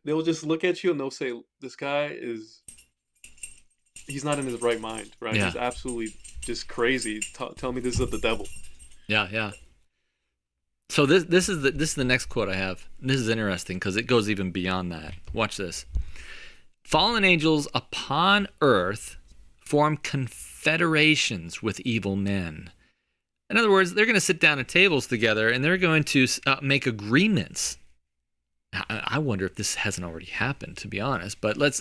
they'll just look at you and they'll say, this guy he's not in his right mind, right? Yeah. He's absolutely just crazy. Tell me this is of the devil. Yeah. So this is the next quote I have. This is interesting because it goes even beyond that. Watch this. Fallen angels upon earth form confederations with evil men. In other words, they're going to sit down at tables together and they're going to make agreements. I wonder if this hasn't already happened, to be honest. But let's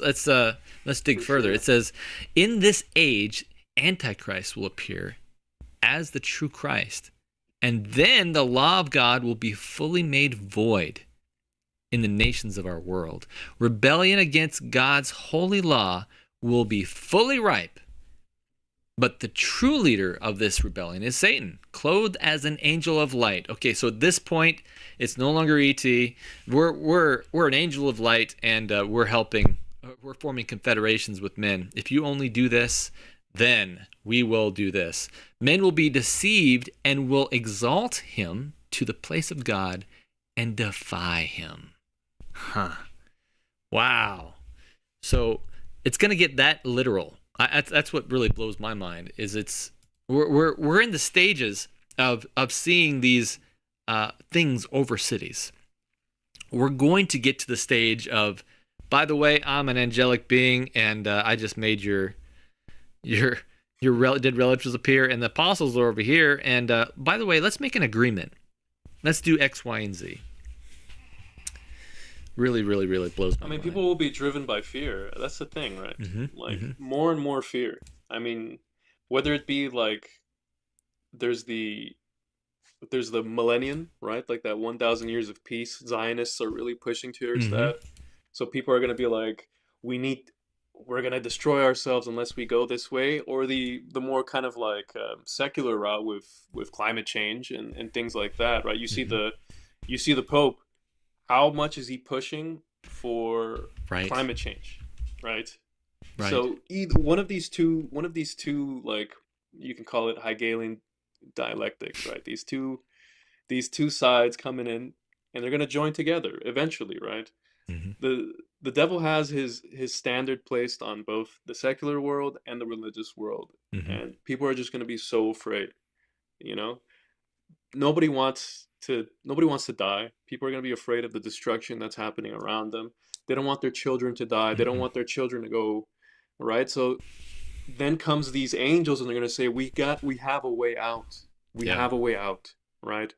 dig further. It says, in this age, Antichrist will appear as the true Christ, and then the law of God will be fully made void in the nations of our world. Rebellion against God's holy law will be fully ripe. But the true leader of this rebellion is Satan, clothed as an angel of light. Okay, so at this point, it's no longer ET. We're an angel of light, and we're forming confederations with men. If you only do this, then we will do this. Men will be deceived and will exalt him to the place of God and defy him. Wow. So it's going to get that literal. That's what really blows my mind. We're in the stages of seeing these things over cities. We're going to get to the stage of, by the way, I'm an angelic being, and I just made your dead relatives appear, and the apostles are over here. And by the way, let's make an agreement. Let's do X, Y, and Z. really, really, really blows my I mean, mind. people will be driven by fear. That's the thing, right? Like more and more fear. I mean, whether it be like there's the millennium, right? Like that 1,000 years of peace. Zionists are really pushing towards that. So people are going to be like, we're going to destroy ourselves unless we go this way, or the more kind of like secular route with climate change and things like that, right? You see the Pope. How much is he pushing for climate change, right? So either one of these two, like you can call it Hegelian dialectics, right? These two sides coming in, and they're going to join together eventually, right? The devil has his standard placed on both the secular world and the religious world, and people are just going to be so afraid. You know, nobody wants to die. People are going to be afraid of the destruction that's happening around them. They don't want their children to die. They don't want their children to go, right? So then comes these angels, and they're going to say, we have a way out. We have a way out, right?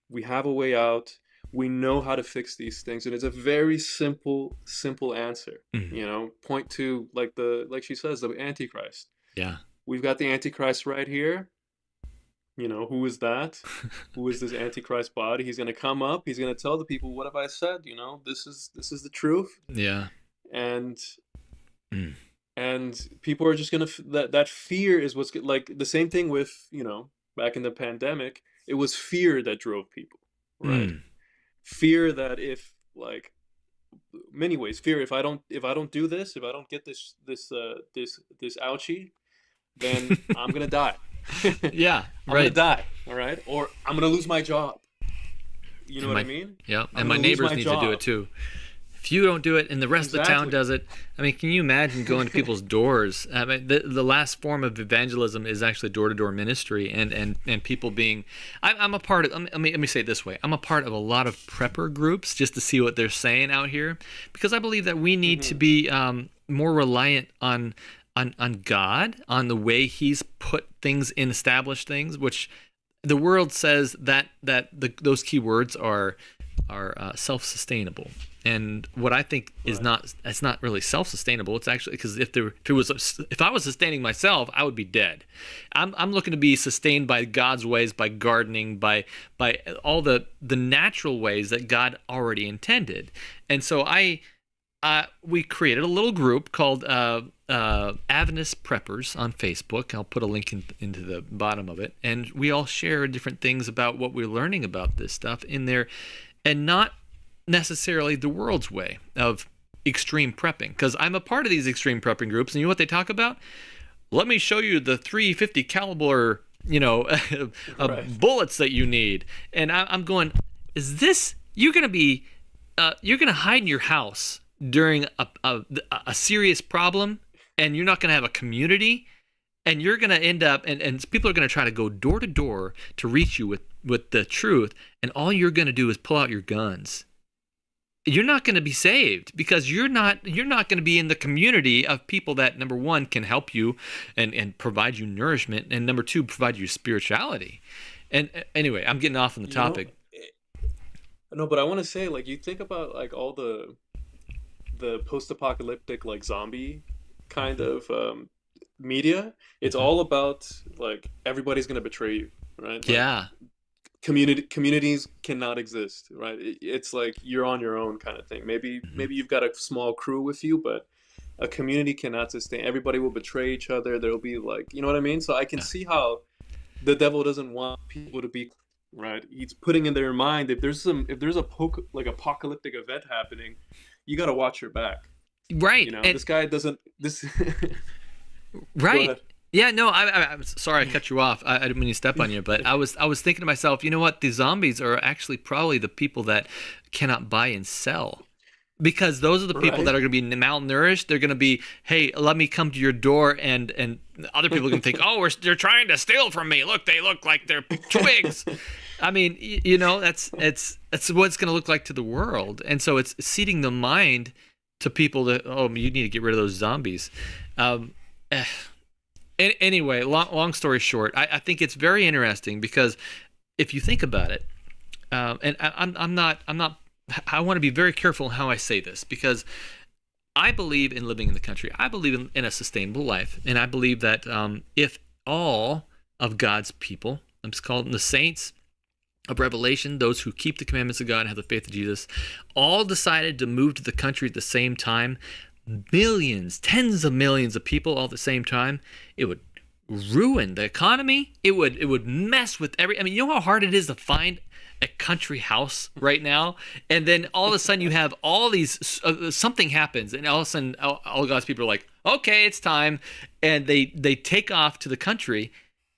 We have a way out. We know how to fix these things, and it's a very simple answer. You know, point to like she says, the Antichrist. Yeah, we've got the Antichrist right here. You know, who is that? Who is this Antichrist body? He's going to come up. He's going to tell the people, what have I said? You know, this is the truth. Yeah, and people are just going to that fear is what's like the same thing with, you know, back in the pandemic. It was fear that drove people, right? Fear that if, like, many ways, fear if I don't do this, if I don't get this ouchie, then I'm gonna die. Yeah, I'm gonna die. All right, or I'm gonna lose my job. You know what I mean? Yeah, and my neighbors need to do it too. If you don't do it and the rest of the town does it, I mean, can you imagine going to people's doors? I mean, the last form of evangelism is actually door-to-door ministry, and people being. I'm a part of. Let me say it this way. I'm a part of a lot of prepper groups just to see what they're saying out here, because I believe that we need to be more reliant on God, on the way He's put things in established things, which the world says that those key words are self-sustainable. And what I think is it's not really self-sustainable. It's actually, because if I was sustaining myself, I would be dead. I'm looking to be sustained by God's ways, by gardening, by all the natural ways that God already intended. And so we created a little group called Adventist Preppers on Facebook. I'll put a link into the bottom of it, and we all share different things about what we're learning about this stuff in there, and not necessarily the world's way of extreme prepping, because I'm a part of these extreme prepping groups, and you know what they talk about? Let me show you the 350 caliber, bullets that you need. And I'm going, is this, you're going to hide in your house during a serious problem, and you're not going to have a community, and you're going to end up, and people are going to try to go door to door to reach you with the truth, and all you're going to do is pull out your guns. You're not going to be saved, because you're not going to be in the community of people that, number one, can help you and provide you nourishment, and number two, provide you spirituality. And anyway, I'm getting off on the topic. No, but I want to say, like, you think about like all the post-apocalyptic, like, zombie kind of media. It's all about, like, everybody's going to betray you, right? Like, yeah. Communities cannot exist, right? It's like you're on your own kind of thing. Maybe you've got a small crew with you, but a community cannot sustain. Everybody will betray each other. There'll be, like, you know what I mean? So I can see how the devil doesn't want people to be, right? He's putting in their mind, if there's like apocalyptic event happening, you got to watch your back. Right. You know, this guy doesn't this Right. Yeah, no, I'm sorry I cut you off. I didn't mean to step on you, but I was thinking to myself, you know what? The zombies are actually probably the people that cannot buy and sell, because those are the people that are going to be malnourished. They're going to be, hey, let me come to your door, and other people are going to think, oh, they're trying to steal from me. Look, they look like they're twigs. I mean, you know, that's what it's going to look like to the world, and so it's seeding the mind to people that, oh, you need to get rid of those zombies. Anyway, long story short, I think it's very interesting, because if you think about it, and I'm not I want to be very careful how I say this, because I believe in living in the country. I believe in a sustainable life. And I believe that if all of God's people, I'm just calling them the saints of Revelation, those who keep the commandments of God and have the faith of Jesus, all decided to move to the country at the same time, millions, tens of millions of people all at the same time, it would ruin the economy. It would mess with you know how hard it is to find a country house right now, and then all of a sudden you have all these something happens, and all of a sudden all God's people are like, okay, it's time, and they take off to the country.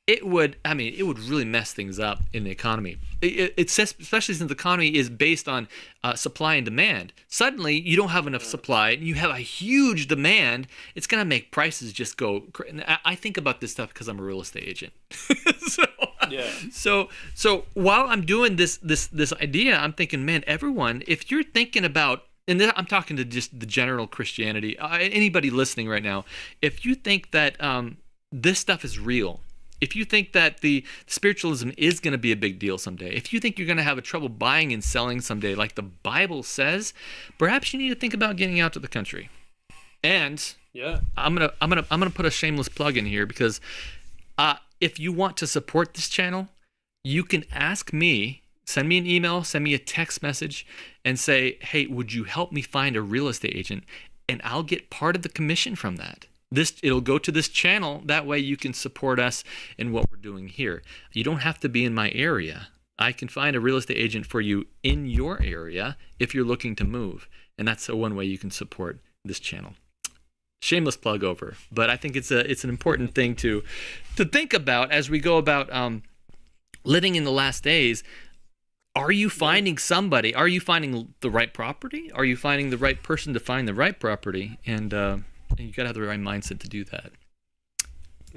It would really mess things up in the economy. It says, especially since the economy is based on supply and demand. Suddenly, you don't have enough supply, and you have a huge demand. It's going to make prices just go. I think about this stuff because I'm a real estate agent. So while I'm doing this idea, I'm thinking, man, everyone, if you're thinking about, and then I'm talking to just the general Christianity, anybody listening right now, if you think that this stuff is real, if you think that the spiritualism is going to be a big deal someday, if you think you're going to have a trouble buying and selling someday, like the Bible says, perhaps you need to think about getting out to the country. And I'm gonna put a shameless plug in here, because if you want to support this channel, you can ask me, send me an email, send me a text message, and say, hey, would you help me find a real estate agent? And I'll get part of the commission from that. It'll go to this channel. That way you can support us in what we're doing here. You don't have to be in my area. I can find a real estate agent for you in your area if you're looking to move. And that's one way you can support this channel. Shameless plug over. But I think it's an important thing to think about as we go about living in the last days. Are you finding somebody? Are you finding the right property? Are you finding the right person to find the right property? And you got to have the right mindset to do that.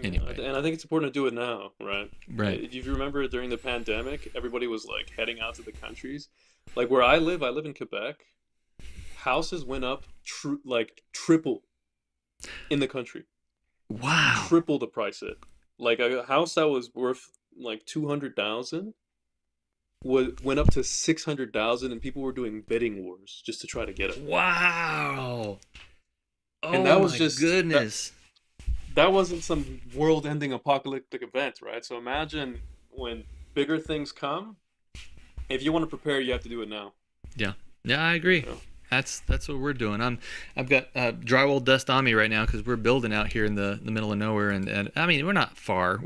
Anyway. And I think it's important to do it now, right? Right. If you remember during the pandemic, everybody was like heading out to the countries. Like where I live in Quebec, houses went up triple in the country. Wow. Triple the price it. Like a house that was worth like 200,000 went up to 600,000, and people were doing bidding wars just to try to get it. Wow. And that was just goodness. That wasn't some world-ending apocalyptic event, right? So imagine when bigger things come. If you want to prepare, you have to do it now. Yeah, I agree. Yeah. That's what we're doing. I've got drywall dust on me right now because we're building out here in the middle of nowhere, and I mean we're not far.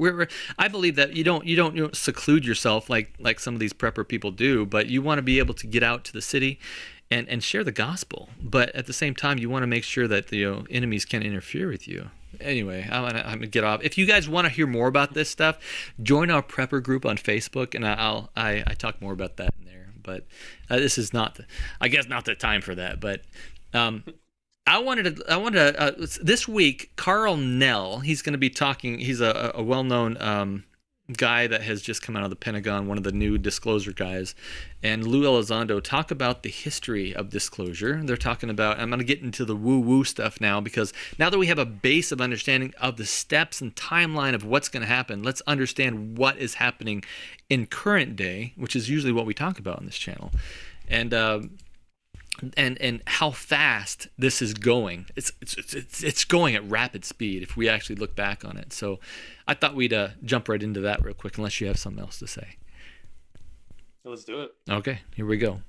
I believe that you don't seclude yourself like some of these prepper people do, but you want to be able to get out to the city and share the gospel. But at the same time, you want to make sure that the enemies can't interfere with you. Anyway, I'm gonna get off. If you guys want to hear more about this stuff, join our prepper group on Facebook, and I talk more about that in there. But this is not the time for that. But I wanted to this week, Carl Nell, he's going to be talking. He's a well-known guy that has just come out of the Pentagon, one of the new disclosure guys, and Lou Elizondo talk about the history of disclosure. They're talking about, I'm going to get into the woo-woo stuff now, because now that we have a base of understanding of the steps and timeline of what's going to happen, let's understand what is happening in current day, which is usually what we talk about on this channel, and how fast this is going. It's going at rapid speed if we actually look back on it. So I thought we'd jump right into that real quick, unless you have something else to say. Let's do it. Okay, here we go.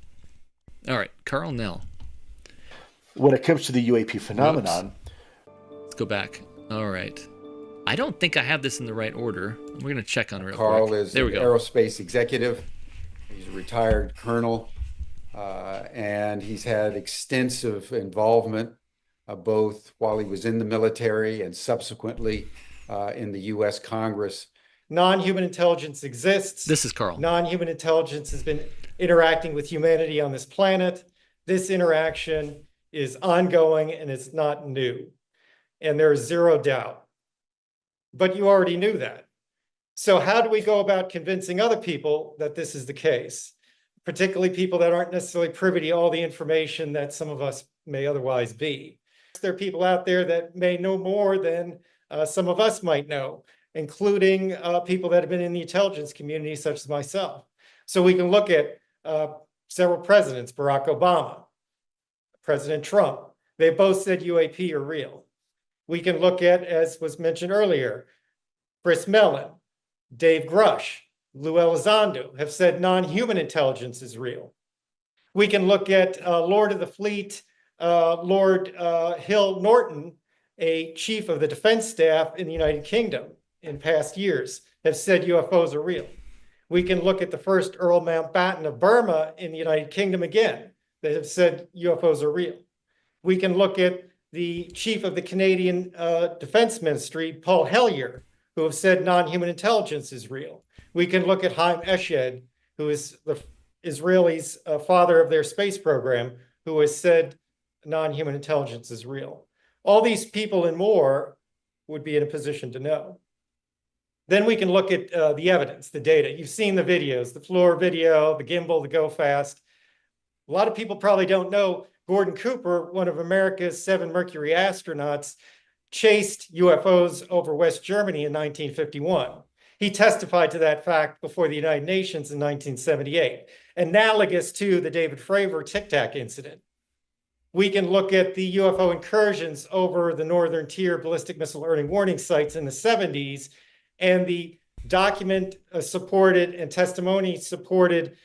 All right, Carl Nell. When it comes to the UAP phenomenon... Let's go back. All right. I don't think I have this in the right order. We're going to check on it real Carl quick. is an aerospace executive. He's a retired colonel. And he's had extensive involvement, both while he was in the military and subsequently in the U.S. Congress. Non-human intelligence exists. This is Carl. Non-human intelligence has been interacting with humanity on this planet. This interaction is ongoing and it's not new. And there is zero doubt. But you already knew that. So how do we go about convincing other people that this is the case? Particularly people that aren't necessarily privy to all the information that some of us may otherwise be. There are people out there that may know more than some of us might know, including people that have been in the intelligence community, such as myself. So we can look at several presidents, Barack Obama, President Trump, they both said UAP are real. We can look at, as was mentioned earlier, Chris Mellon, Dave Grush, Lou Elizondo have said non-human intelligence is real. We can look at Lord of the Fleet, Lord Hill Norton, a chief of the defense staff in the United Kingdom in past years, have said UFOs are real. We can look at the first Earl Mountbatten of Burma in the United Kingdom again, that have said UFOs are real. We can look at the chief of the Canadian Defense Ministry, Paul Hellyer, who have said non-human intelligence is real. We can look at Haim Eshed, who is the Israelis' father of their space program, who has said non-human intelligence is real. All these people and more would be in a position to know. Then we can look at the evidence, the data. You've seen the videos, the FLIR video, the gimbal, the go fast. A lot of people probably don't know Gordon Cooper, one of America's 7 Mercury astronauts, chased UFOs over West Germany in 1951. He testified to that fact before the United Nations in 1978, analogous to the David Fravor Tic Tac incident. We can look at the UFO incursions over the Northern Tier ballistic missile early warning sites in the 70s and the document supported and testimony supported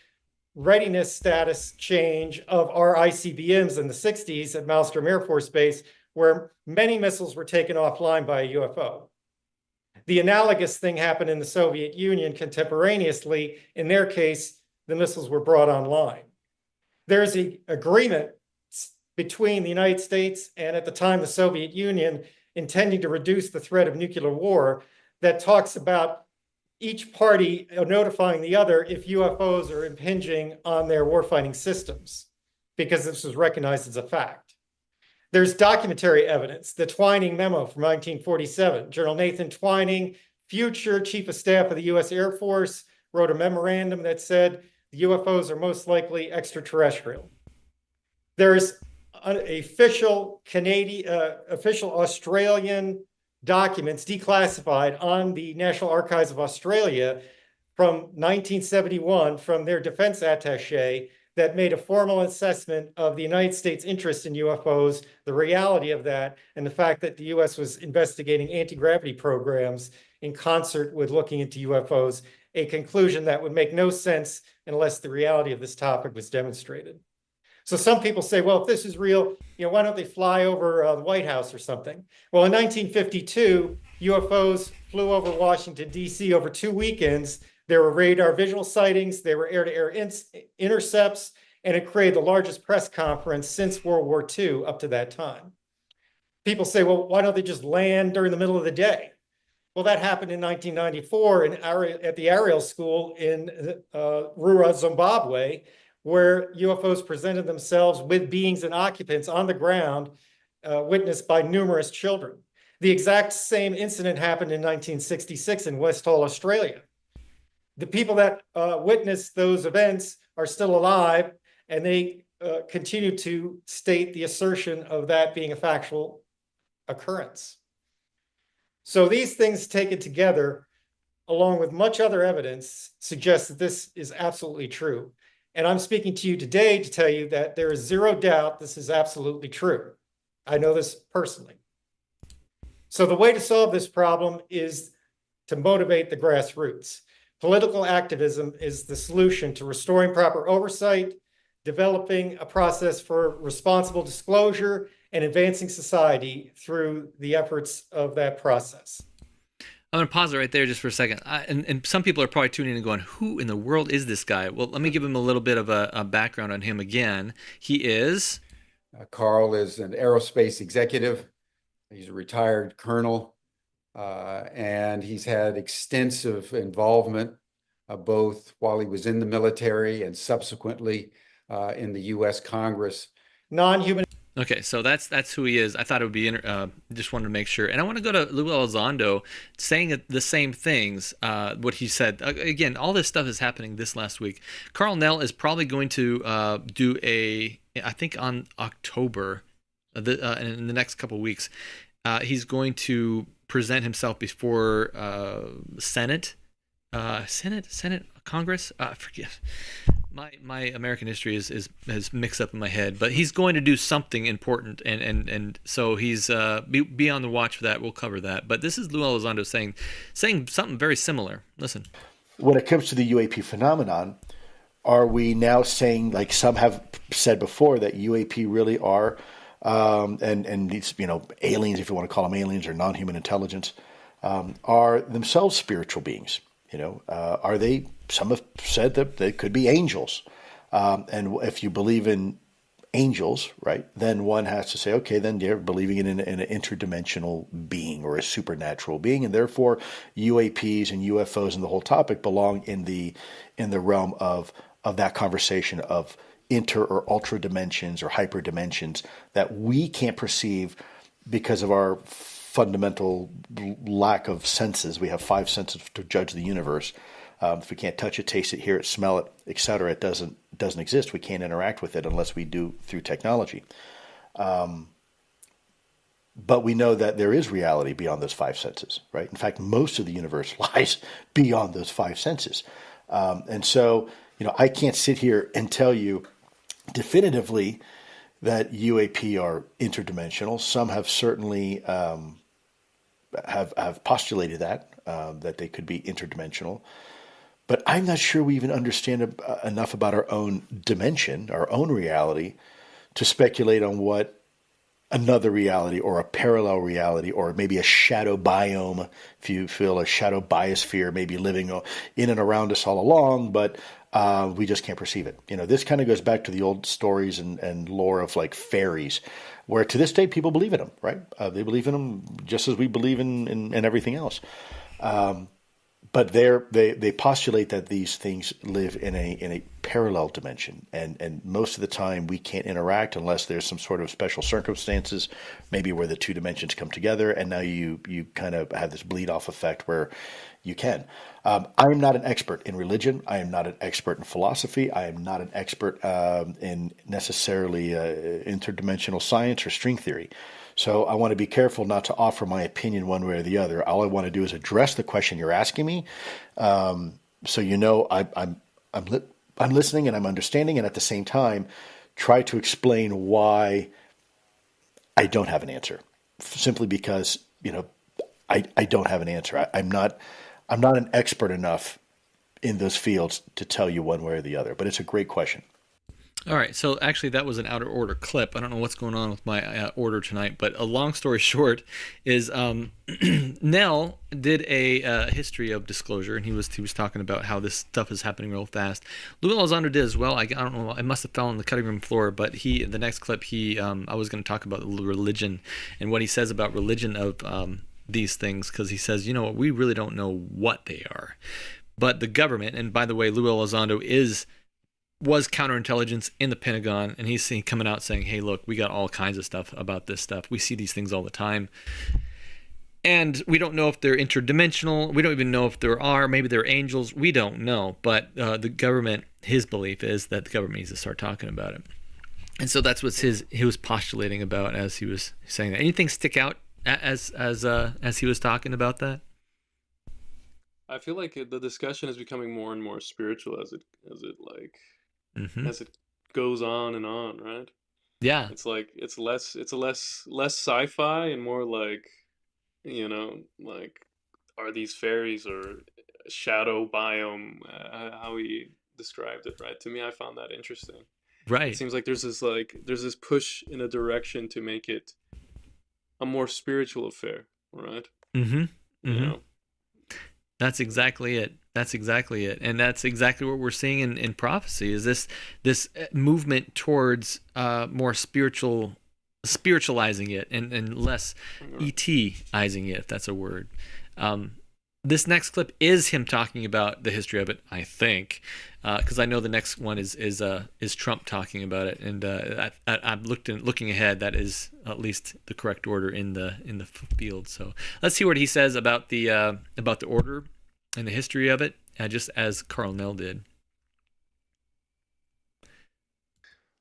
readiness status change of our ICBMs in the 60s at Malmstrom Air Force Base, where many missiles were taken offline by a UFO. The analogous thing happened in the Soviet Union contemporaneously. In their case, the missiles were brought online. There's an agreement between the United States and, at the time, the Soviet Union, intending to reduce the threat of nuclear war, that talks about each party notifying the other if UFOs are impinging on their warfighting systems, because this was recognized as a fact. There's documentary evidence, the Twining memo from 1947. General Nathan Twining, future Chief of Staff of the U.S. Air Force, wrote a memorandum that said the UFOs are most likely extraterrestrial. There's official Australian documents declassified on the National Archives of Australia from 1971 from their defense attaché that made a formal assessment of the United States' interest in UFOs, the reality of that, and the fact that the US was investigating anti-gravity programs in concert with looking into UFOs, a conclusion that would make no sense unless the reality of this topic was demonstrated. So some people say, well, if this is real, why don't they fly over the White House or something? Well, in 1952, UFOs flew over Washington, D.C. over 2 weekends. There were radar visual sightings, there were air-to-air intercepts, and it created the largest press conference since World War II up to that time. People say, well, why don't they just land during the middle of the day? Well, that happened in 1994 at the Ariel School in Rura, Zimbabwe, where UFOs presented themselves with beings and occupants on the ground, witnessed by numerous children. The exact same incident happened in 1966 in West Hall, Australia. The people that witnessed those events are still alive, and they continue to state the assertion of that being a factual occurrence. So these things taken together, along with much other evidence, suggest that this is absolutely true. And I'm speaking to you today to tell you that there is zero doubt this is absolutely true. I know this personally. So the way to solve this problem is to motivate the grassroots. Political activism is the solution to restoring proper oversight, developing a process for responsible disclosure, and advancing society through the efforts of that process. I'm going to pause it right there just for a second. And some people are probably tuning in and going, who in the world is this guy? Well, let me give him a little bit of a background on him again. He is... Carl is an aerospace executive. He's a retired colonel, and he's had extensive involvement both while he was in the military and subsequently in the U.S. Congress. Non-human. Okay, so that's who he is. I thought it would be, just wanted to make sure. And I want to go to Lou Elizondo saying the same things, what he said. Again, all this stuff is happening this last week. Carl Nell is probably going to do I think on October, in the next couple of weeks, he's going to present himself before Senate, Congress, I forget. my American history is mixed up in my head, but he's going to do something important, and so he's be on the watch for that. We'll cover that. But this is Lou Elizondo saying something very similar. Listen. When it comes to the UAP phenomenon, are we now saying, like some have said before, that UAP really are, and these aliens, if you want to call them aliens or non-human intelligence, are themselves spiritual beings? Are they? Some have said that they could be angels, and if you believe in angels, right, then one has to say, okay, then they're believing in an interdimensional being or a supernatural being, and therefore UAPs and UFOs and the whole topic belong in the realm of that conversation of inter or ultra dimensions or hyper dimensions that we can't perceive because of our fundamental lack of senses. We have 5 senses to judge the universe. If we can't touch it, taste it, hear it, smell it, etc., it doesn't exist. We can't interact with it unless we do through technology. But we know that there is reality beyond those 5 senses, right? In fact, most of the universe lies beyond those 5 senses. And so, I can't sit here and tell you definitively that UAP are interdimensional. Some have certainly have postulated that they could be interdimensional. But I'm not sure we even understand enough about our own dimension, our own reality, to speculate on what another reality or a parallel reality or maybe a shadow biome, if you feel a shadow biosphere, maybe living in and around us all along, but we just can't perceive it. This kind of goes back to the old stories and lore of like fairies, where to this day people believe in them, right? They believe in them just as we believe in everything else. But they postulate that these things live in a parallel dimension, and most of the time we can't interact unless there's some sort of special circumstances, maybe where the 2 dimensions come together, and now you kind of have this bleed off effect where you can. I am not an expert in religion. I am not an expert in philosophy. I am not an expert in necessarily interdimensional science or string theory. So I want to be careful not to offer my opinion one way or the other. All I want to do is address the question you're asking me, so I'm listening and I'm understanding, and at the same time, try to explain why I don't have an answer. Simply because I don't have an answer. I'm not an expert enough in those fields to tell you one way or the other. But it's a great question. All right, so actually that was an out of order clip. I don't know what's going on with my order tonight, but a long story short is Nell did a history of disclosure, and he was talking about how this stuff is happening real fast. Lou Elizondo did as well. I don't know, I must have fell on the cutting room floor, but the next clip I was going to talk about religion and what he says about religion of these things, because he says, we really don't know what they are, but the government, and by the way, Lou Elizondo was counterintelligence in the Pentagon, and he's coming out saying, hey, look, we got all kinds of stuff about this stuff. We see these things all the time. And we don't know if they're interdimensional. We don't even know if there are. Maybe they're angels. We don't know. But the government, his belief is that the government needs to start talking about it. And so that's what he was postulating about as he was saying that. Anything stick out as he was talking about that? I feel like the discussion is becoming more and more spiritual as it goes on, right? Yeah. It's like it's less sci-fi and more like, like, are these fairies or shadow biome, how he described it, right? To me, I found that interesting. Right. It seems like there's this push in a direction to make it a more spiritual affair, right? That's exactly it. And that's exactly what we're seeing in prophecy, is this movement towards more spiritualizing it and less ET-izing it, if that's a word. This next clip is him talking about the history of it, I think, because I know the next one is Trump talking about it, and I'm looking ahead. That is at least the correct order in the field. So let's see what he says about the order and the history of it, just as Carl Nell did.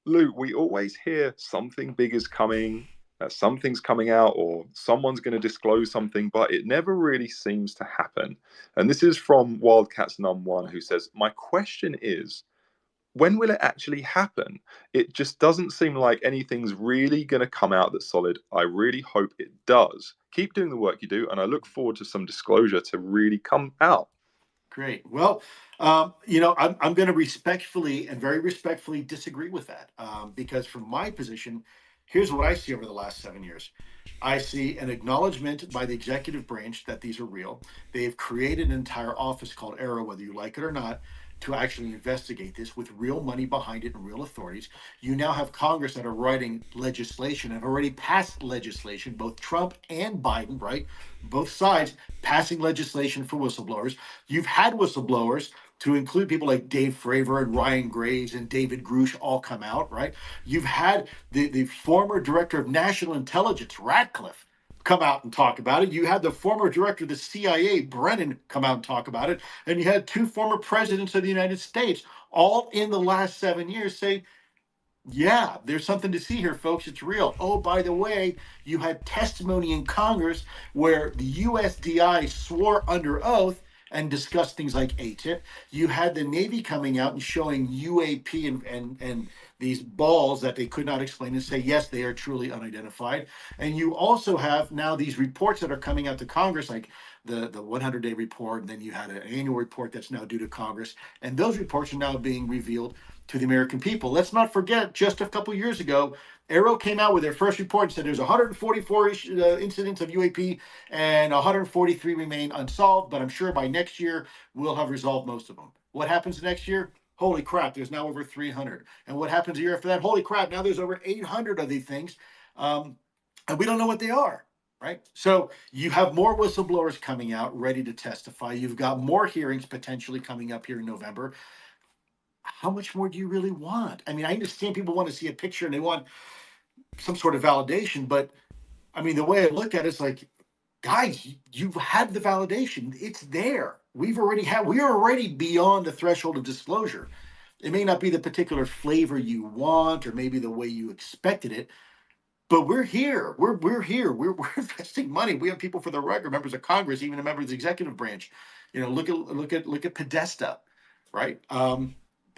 Lou, we always hear something big is coming, something's coming out, or someone's going to disclose something, but it never really seems to happen. And this is from Wildcats Num 1, who says, my question is, when will it actually happen? It just doesn't seem like anything's really going to come out that's solid. I really hope it does. Keep doing the work you do, and I look forward to some disclosure to really come out. Great. Well, I'm going to respectfully and very respectfully disagree with that, because from my position, here's what I see over the last 7 years. I see an acknowledgement by the executive branch that these are real. They've created an entire office called ARROW, whether you like it or not, to actually investigate this with real money behind it and real authorities. You now have Congress that are writing legislation and have already passed legislation, both Trump and Biden, right? Both sides passing legislation for whistleblowers. You've had whistleblowers, to include people like Dave Fravor and Ryan Graves and David Grush, all come out, right? You've had the former director of national intelligence, Ratcliffe, come out and talk about it. You had the former director of the CIA, Brennan, come out and talk about it. And you had two former presidents of the United States, all in the last 7 years, say, yeah, there's something to see here, folks. It's real. Oh, by the way, you had testimony in Congress where the USDI swore under oath and discussed things like ATIP. You had the Navy coming out and showing UAP and these balls that they could not explain and say, yes, they are truly unidentified. And you also have now these reports that are coming out to Congress, like the 100-day report, and then you had an annual report that's now due to Congress. And those reports are now being revealed to the American people. Let's not forget, just a couple of years ago, ARROW came out with their first report and said there's 144 incidents of UAP and 143 remain unsolved, but I'm sure by next year we'll have resolved most of them. What happens next year? Holy crap, there's now over 300. And what happens a year after that? Holy crap, now there's over 800 of these things, and we don't know what they are, right? So you have more whistleblowers coming out ready to testify. You've got more hearings potentially coming up here in November. How much more do you really want? I mean, I understand people want to see a picture and they want some sort of validation, but I mean, the way I look at it is like, guys, you've had the validation. It's there. We are already beyond the threshold of disclosure. It may not be the particular flavor you want or maybe the way you expected it, but we're here. We're here. We're investing money. We have people for the record, members of Congress, even a member of the executive branch. Look at Podesta, right?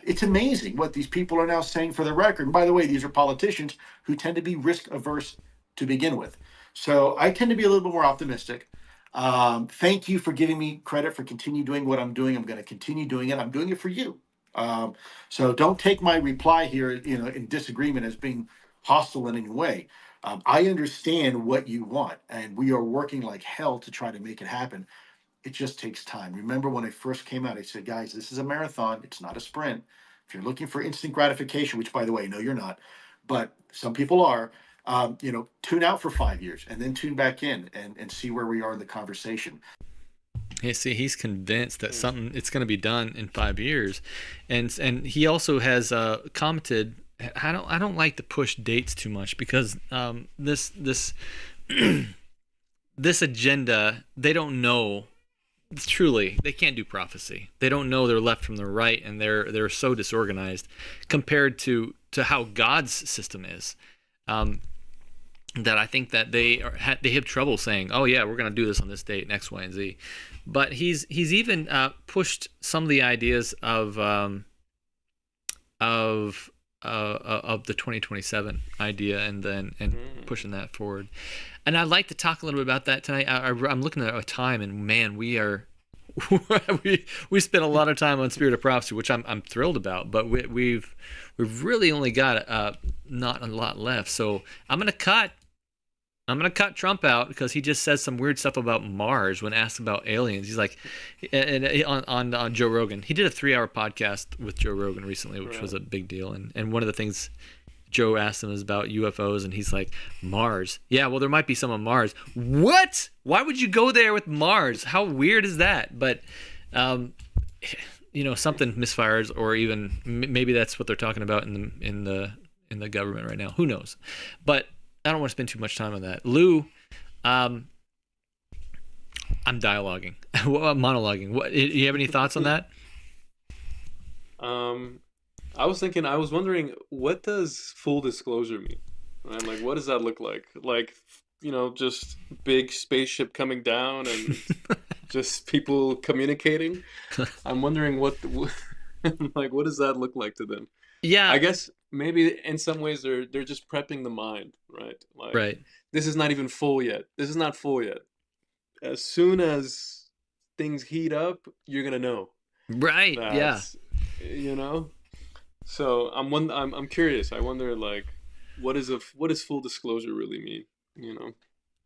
It's amazing what these people are now saying for the record. And by the way, these are politicians who tend to be risk averse to begin with. So I tend to be a little bit more optimistic. Thank you for giving me credit for continue doing what I'm doing. I'm going to continue doing it. I'm doing it for you. So don't take my reply here, in disagreement as being hostile in any way. I understand what you want, and we are working like hell to try to make it happen. It just takes time. Remember when I first came out, I said, guys, this is a marathon. It's not a sprint. If you're looking for instant gratification, which by the way, no, you're not, but some people are, tune out for 5 years and then tune back in and see where we are in the conversation. Hey, see, he's convinced that it's going to be done in 5 years. And he also has commented, I don't like to push dates too much because this this agenda, they don't know. Truly, they can't do prophecy. They don't know their left from their right, and they're so disorganized compared to how God's system is. That I think that they have trouble saying, "Oh yeah, we're going to do this on this date, X, Y, and Z." But he's even pushed some of the ideas of the 2027 idea, and pushing that forward. And I'd like to talk a little bit about that tonight. I'm looking at our time, and man, we spent a lot of time on Spirit of Prophecy, which I'm thrilled about. But we've really only got not a lot left. So I'm gonna cut Trump out because he just says some weird stuff about Mars when asked about aliens. He's like, on Joe Rogan. He did a 3-hour podcast with Joe Rogan recently, which was a big deal. And one of the things Joe asked him is about UFOs, and he's like, Mars. Yeah, well, there might be some on Mars. What? Why would you go there with Mars? How weird is that? But, something misfires, or even maybe that's what they're talking about in the government right now. Who knows? But I don't want to spend too much time on that. Lou, I'm dialoguing, monologuing. What? Do you have any thoughts on that? I was wondering, what does full disclosure mean? Right? Like, what does that look like? Like, just big spaceship coming down and just people communicating? I'm wondering what Like, what does that look like to them? Yeah. I guess maybe in some ways they're just prepping the mind, right? Like, Right. this is not even full yet. This is not full yet. As soon as things heat up, you're gonna know. Right. Yeah. You know. So I'm curious. I wonder, like, what does full disclosure really mean? You know.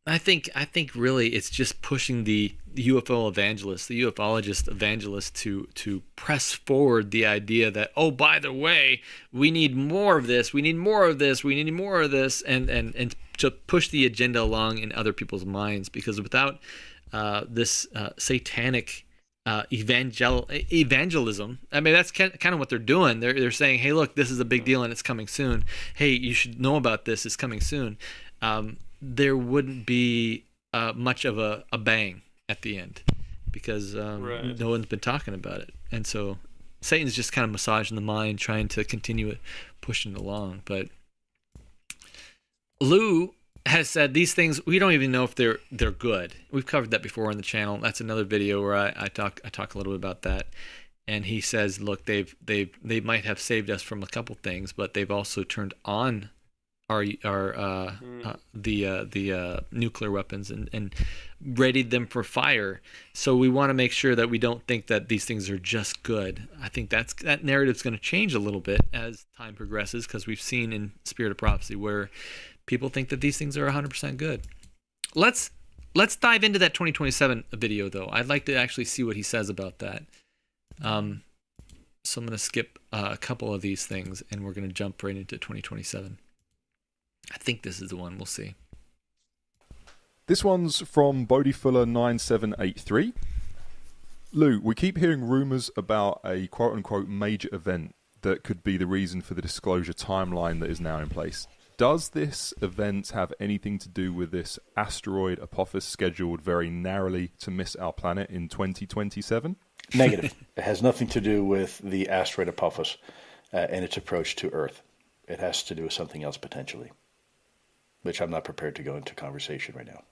I think really it's just pushing the UFO evangelist, the ufologist evangelist to press forward the idea that, oh, by the way, we need more of this, we need more of this, we need more of this, and to push the agenda along in other people's minds, because without this satanic evangelism, I mean, that's kind of what they're doing. They're saying, hey, look, this is a big deal and it's coming soon. Hey, you should know about this. It's coming soon. There wouldn't be much of a bang at the end, because no one's been talking about it. And so Satan's just kind of massaging the mind, trying to continue it, pushing it along. But Lou has said these things, we don't even know if they're good. We've covered that before on the channel. That's another video where I talk a little bit about that. And he says, look, they might have saved us from a couple things, but they've also turned on the nuclear weapons and readied them for fire. So we want to make sure that we don't think that these things are just good. I think that narrative's going to change a little bit as time progresses, because we've seen in Spirit of Prophecy where people think that these things are 100% good. Let's dive into that 2027 video, though. I'd like to actually see what he says about that. So I'm going to skip a couple of these things, and we're going to jump right into 2027. I think this is the one. We'll see. This one's from Bodiefuller9783. Lou, we keep hearing rumours about a quote-unquote major event that could be the reason for the disclosure timeline that is now in place. Does this event have anything to do with this asteroid Apophis scheduled very narrowly to miss our planet in 2027? Negative. It has nothing to do with the asteroid Apophis and its approach to Earth. It has to do with something else potentially, which I'm not prepared to go into conversation right now.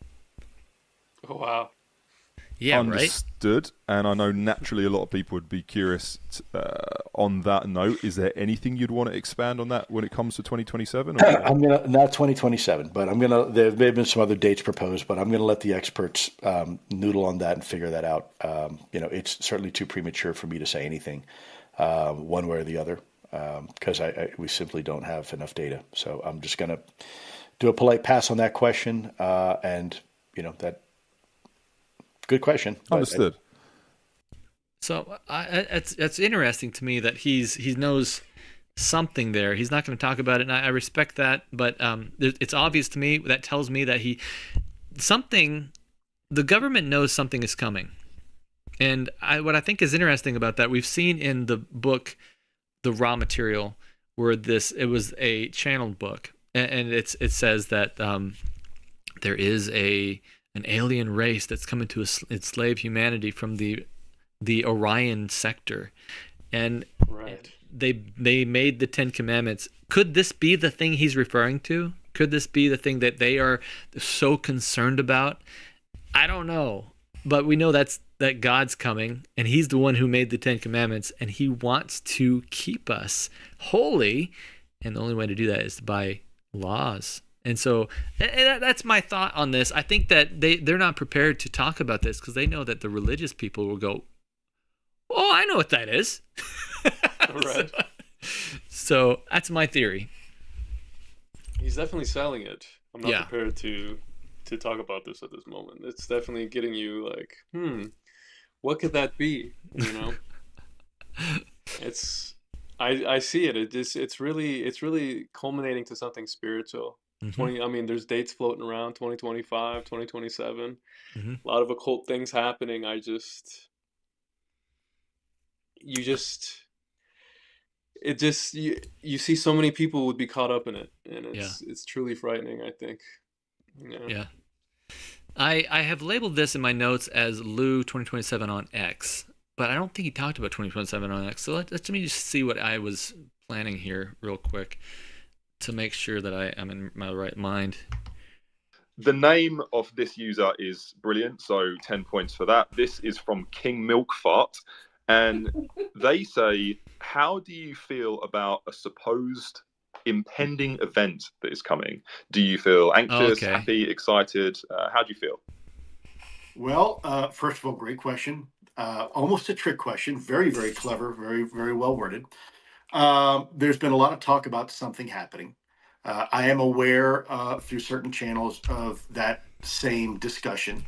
Oh, wow. Yeah, understood. Right? And I know naturally a lot of people would be curious on that note. Is there anything you'd want to expand on that when it comes to 2027? I'm gonna not 2027, but there may have been some other dates proposed, but I'm gonna let the experts noodle on that and figure that out. It's certainly too premature for me to say anything one way or the other, because we simply don't have enough data. So I'm just gonna do a polite pass on that question, and that. Good question. Understood. So it's interesting to me that he knows something there. He's not going to talk about it, and I respect that. But it's obvious to me. That tells me that the government knows something is coming. And what I think is interesting about that, we've seen in the book, The Raw Material, where it was a channeled book, and it says that there is an alien race that's coming to enslave humanity from the Orion sector, and they made the 10 Commandments. Could this be the thing he's referring to? Could this be the thing that they are so concerned about? I don't know, but we know that God's coming, and he's the one who made the 10 Commandments, and he wants to keep us holy, and the only way to do that is by laws. And so that's my thought on this. I think that they're not prepared to talk about this because they know that the religious people will go, oh, I know what that is. Right. So that's my theory. He's definitely selling it. I'm not prepared to talk about this at this moment. It's definitely getting you like, what could that be? It's I see it. It's really culminating to something spiritual. Mm-hmm. There's dates floating around, 2025, 2027. Mm-hmm. A lot of occult things happening. You see so many people would be caught up in it, and it's truly frightening, I think. Yeah. I have labeled this in my notes as Lou 2027 on X, but I don't think he talked about 2027 on X. So let me just see what I was planning here real quick, to make sure that I'm in my right mind. The name of this user is brilliant, so 10 points for that. This is from King Milkfart, And they say, how do you feel about a supposed impending event that is coming? Do you feel anxious, happy, excited? How do you feel? Well, first of all, great question. Almost a trick question. Very, very clever. Very, very well worded. There's been a lot of talk about something happening. I am aware through certain channels of that same discussion.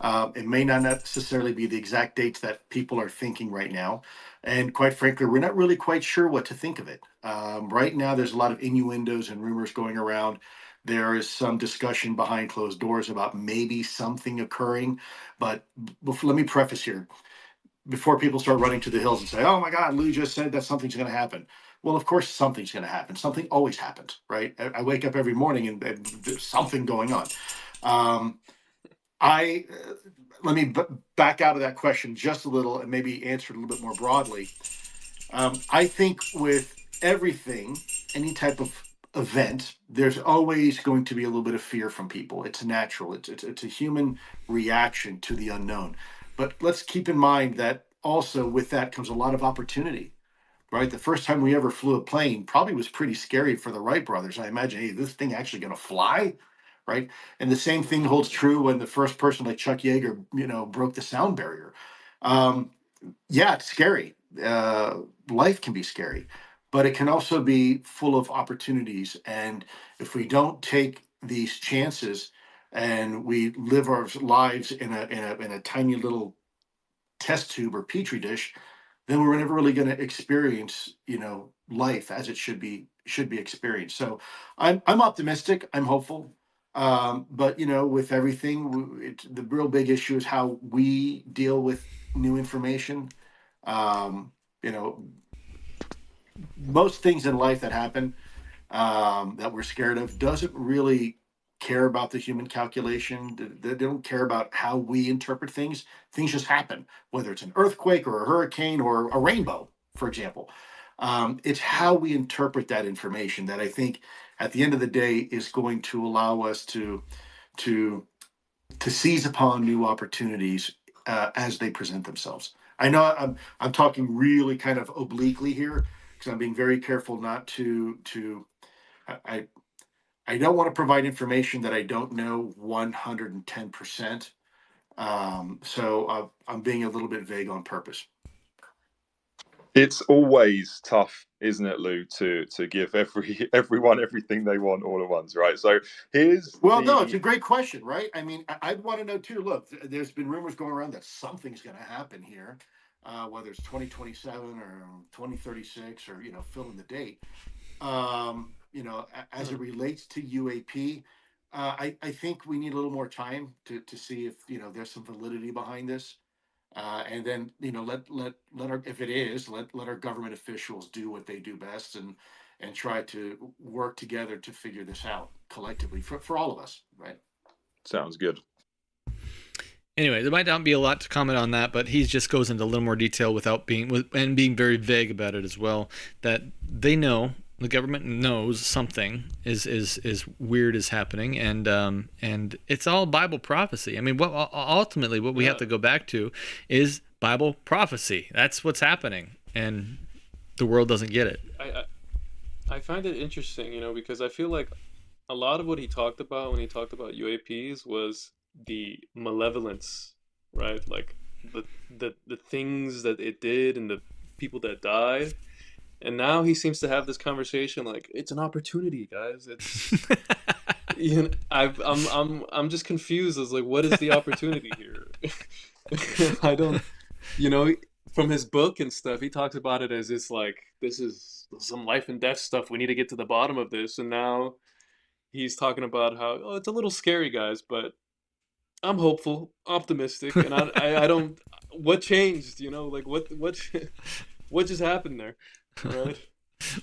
It may not necessarily be the exact dates that people are thinking right now. And quite frankly, we're not really quite sure what to think of it. Right now, there's a lot of innuendos and rumors going around. There is some discussion behind closed doors about maybe something occurring. But let me preface here before people start running to the hills and say, oh my God, Lou just said that something's going to happen. Well, of course, something's going to happen. Something always happens, right? I wake up every morning and there's something going on. Let me back out of that question just a little and maybe answer it a little bit more broadly. I think with everything, any type of event, there's always going to be a little bit of fear from people. It's natural. It's a human reaction to the unknown. But let's keep in mind that also with that comes a lot of opportunity, right? The first time we ever flew a plane probably was pretty scary for the Wright brothers. I imagine, hey, this thing actually going to fly? Right. And the same thing holds true when the first person like Chuck Yeager, broke the sound barrier. Yeah, it's scary. Life can be scary, but it can also be full of opportunities. And if we don't take these chances and we live our lives in a tiny little test tube or petri dish, then we're never really going to experience, life as it should be experienced. So I'm optimistic. I'm hopeful. But with everything, the real big issue is how we deal with new information. Most things in life that happen that we're scared of doesn't really care about the human calculation. They don't care about how we interpret things. Things just happen, whether it's an earthquake or a hurricane or a rainbow, for example. It's how we interpret that information that I think at the end of the day is going to allow us to seize upon new opportunities as they present themselves. I know I'm talking really kind of obliquely here because I'm being very careful not to I don't want to provide information that I don't know 110%. So I'm being a little bit vague on purpose. It's always tough, isn't it, Lou, to give everyone everything they want all at once, right? So no, it's a great question, right? I mean, I'd want to know too. Look, there's been rumors going around that something's going to happen here, whether it's 2027 or 2036 or fill in the date. As it relates to UAP, I think we need a little more time to see if there's some validity behind this. And then let our, if it is, let our government officials do what they do best and try to work together to figure this out collectively for all of us, right? Sounds good. Anyway, there might not be a lot to comment on that, but he just goes into a little more detail without being very vague about it as well. That they know, the government knows something is weird is happening, and it's all Bible prophecy. I mean, ultimately what we have to go back to is Bible prophecy. That's what's happening, and the world doesn't get it. I find it interesting, because I feel like a lot of what he talked about when he talked about UAPs was the malevolence, right? Like the things that it did and the people that died. And now he seems to have this conversation like it's an opportunity, guys. It's I'm just confused as like what is the opportunity here? I don't, from his book and stuff, he talks about it as this like this is some life and death stuff. We need to get to the bottom of this. And now he's talking about how it's a little scary, guys, but I'm hopeful, optimistic, and I don't. What changed? Like what just happened there?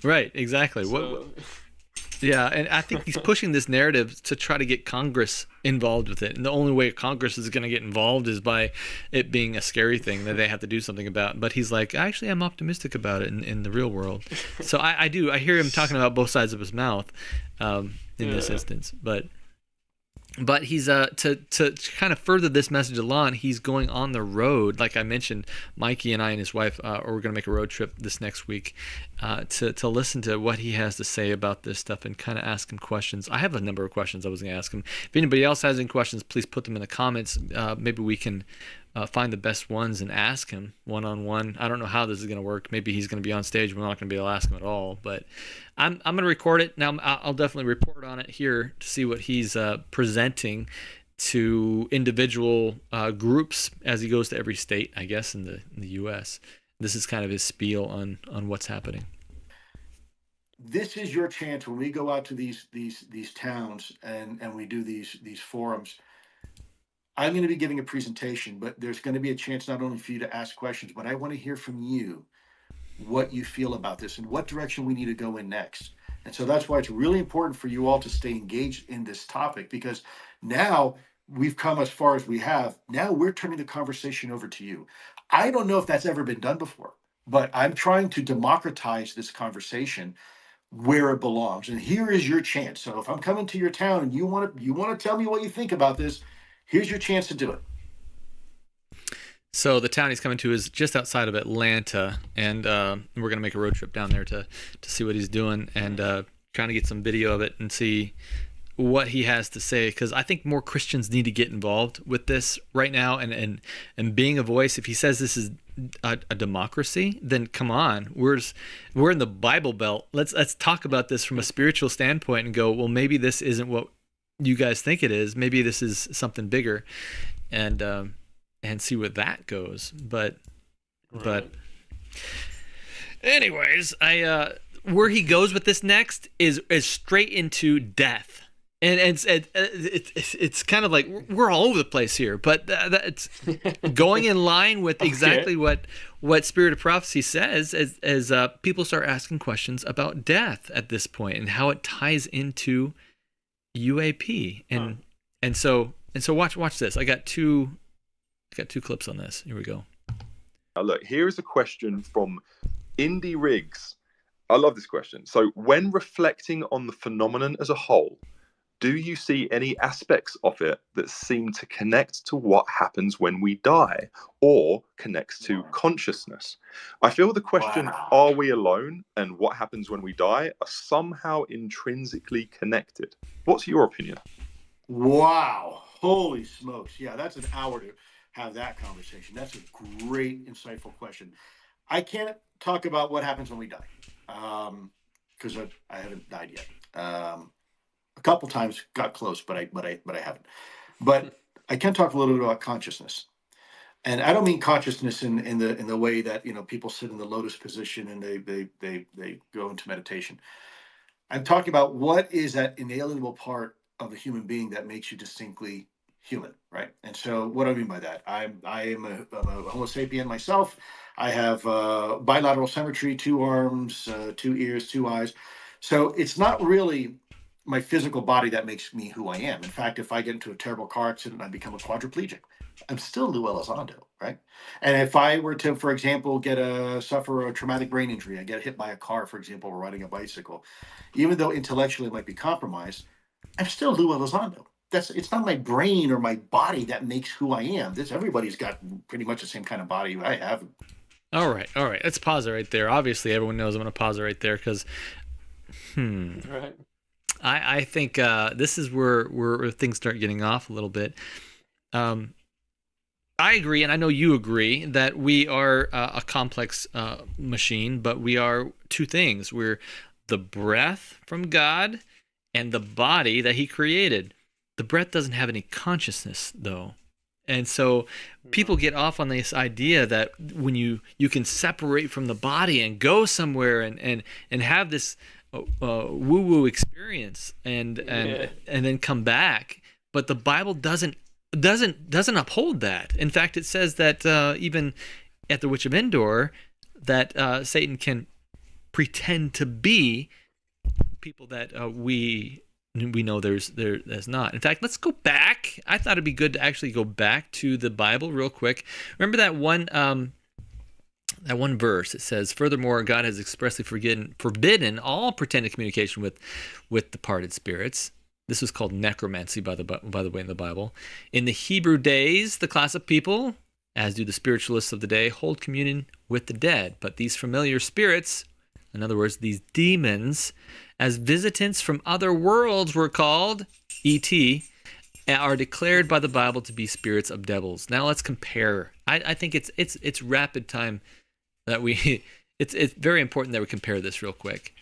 Right, exactly. So, yeah, and I think he's pushing this narrative to try to get Congress involved with it. And the only way Congress is going to get involved is by it being a scary thing that they have to do something about. But he's like, actually, I'm optimistic about it in the real world. So I hear him talking about both sides of his mouth in this instance. But But he's to kind of further this message along, he's going on the road. Like I mentioned, Mikey and I and his wife are going to make a road trip this next week to listen to what he has to say about this stuff and kind of ask him questions. I have a number of questions I was going to ask him. If anybody else has any questions, please put them in the comments. Maybe we can find the best ones and ask him one-on-one. I don't know how this is going to work. Maybe he's going to be on stage. We're not going to be able to ask him at all. But I'm going to record it. Now I'll definitely report on it here to see what he's presenting to individual groups as he goes to every state, I guess, in the U.S. This is kind of his spiel on what's happening. This is your chance when we go out to these towns and we do these forums. I'm going to be giving a presentation, but there's going to be a chance not only for you to ask questions, but I want to hear from you what you feel about this and what direction we need to go in next. And so that's why it's really important for you all to stay engaged in this topic, because now we've come as far as we have. Now we're turning the conversation over to you. I don't know if that's ever been done before, but I'm trying to democratize this conversation where it belongs. And here is your chance. So if I'm coming to your town and you want to tell me what you think about this, here's your chance to do it. So the town he's coming to is just outside of Atlanta, and we're going to make a road trip down there to see what he's doing and trying to get some video of it and see what he has to say, because I think more Christians need to get involved with this right now and being a voice. If he says this is a democracy, then come on, we're in the Bible Belt. Let's talk about this from a spiritual standpoint and go, well, maybe this isn't what you guys think it is. Maybe this is something bigger, and see where that goes. But anyways, where he goes with this next is straight into death, and it's kind of like we're all over the place here, but it's going in line with exactly what Spirit of Prophecy says as people start asking questions about death at this point and how it ties into UAP, and so watch this. I got two clips on this. Here we go. Now look, here is a question from Indy Riggs. I love this question. So, when reflecting on the phenomenon as a whole, do you see any aspects of it that seem to connect to what happens when we die, or connects to consciousness? I feel the question, are we alone, and what happens when we die, are somehow intrinsically connected. What's your opinion? Wow. Holy smokes. Yeah, that's an hour to have that conversation. That's a great, insightful question. I can't talk about what happens when we die, because I haven't died yet. A couple times got close, but I haven't. But I can talk a little bit about consciousness, and I don't mean consciousness in the way that people sit in the lotus position and they go into meditation. I'm talking about what is that inalienable part of the human being that makes you distinctly human, right? And so, what do I mean by that? I am a Homo sapien myself. I have bilateral symmetry, 2 arms, 2 ears, 2 eyes. So it's not really my physical body that makes me who I am. In fact, if I get into a terrible car accident and I become a quadriplegic, I'm still Lou Elizondo, right? And if I were to, for example, suffer a traumatic brain injury, I get hit by a car, for example, or riding a bicycle, even though intellectually I might be compromised, I'm still Lou Elizondo. It's not my brain or my body that makes who I am. Everybody's got pretty much the same kind of body I have. All right. Let's pause it right there. Obviously, everyone knows I'm going to pause it right there because, Right. I think this is where things start getting off a little bit. I agree, and I know you agree, that we are a complex machine, but we are two things. We're the breath from God and the body that He created. The breath doesn't have any consciousness, though. And so people get off on this idea that when you can separate from the body and go somewhere and have this woo-woo experience and then come back. But the Bible doesn't uphold that. In fact, it says that even at the Witch of Endor, that Satan can pretend to be people that we know there's not. In fact, let's go back. I thought it'd be good to actually go back to the Bible real quick. Remember that one verse? It says, "Furthermore, God has expressly forbidden all pretended communication with departed spirits." This was called necromancy, by the way, in the Bible. In the Hebrew days, the class of people, as do the spiritualists of the day, hold communion with the dead. But these familiar spirits, in other words, these demons, as visitants from other worlds were called, E.T., are declared by the Bible to be spirits of devils. Now let's compare. I think it's rapid time that it's very important that we compare this real quick.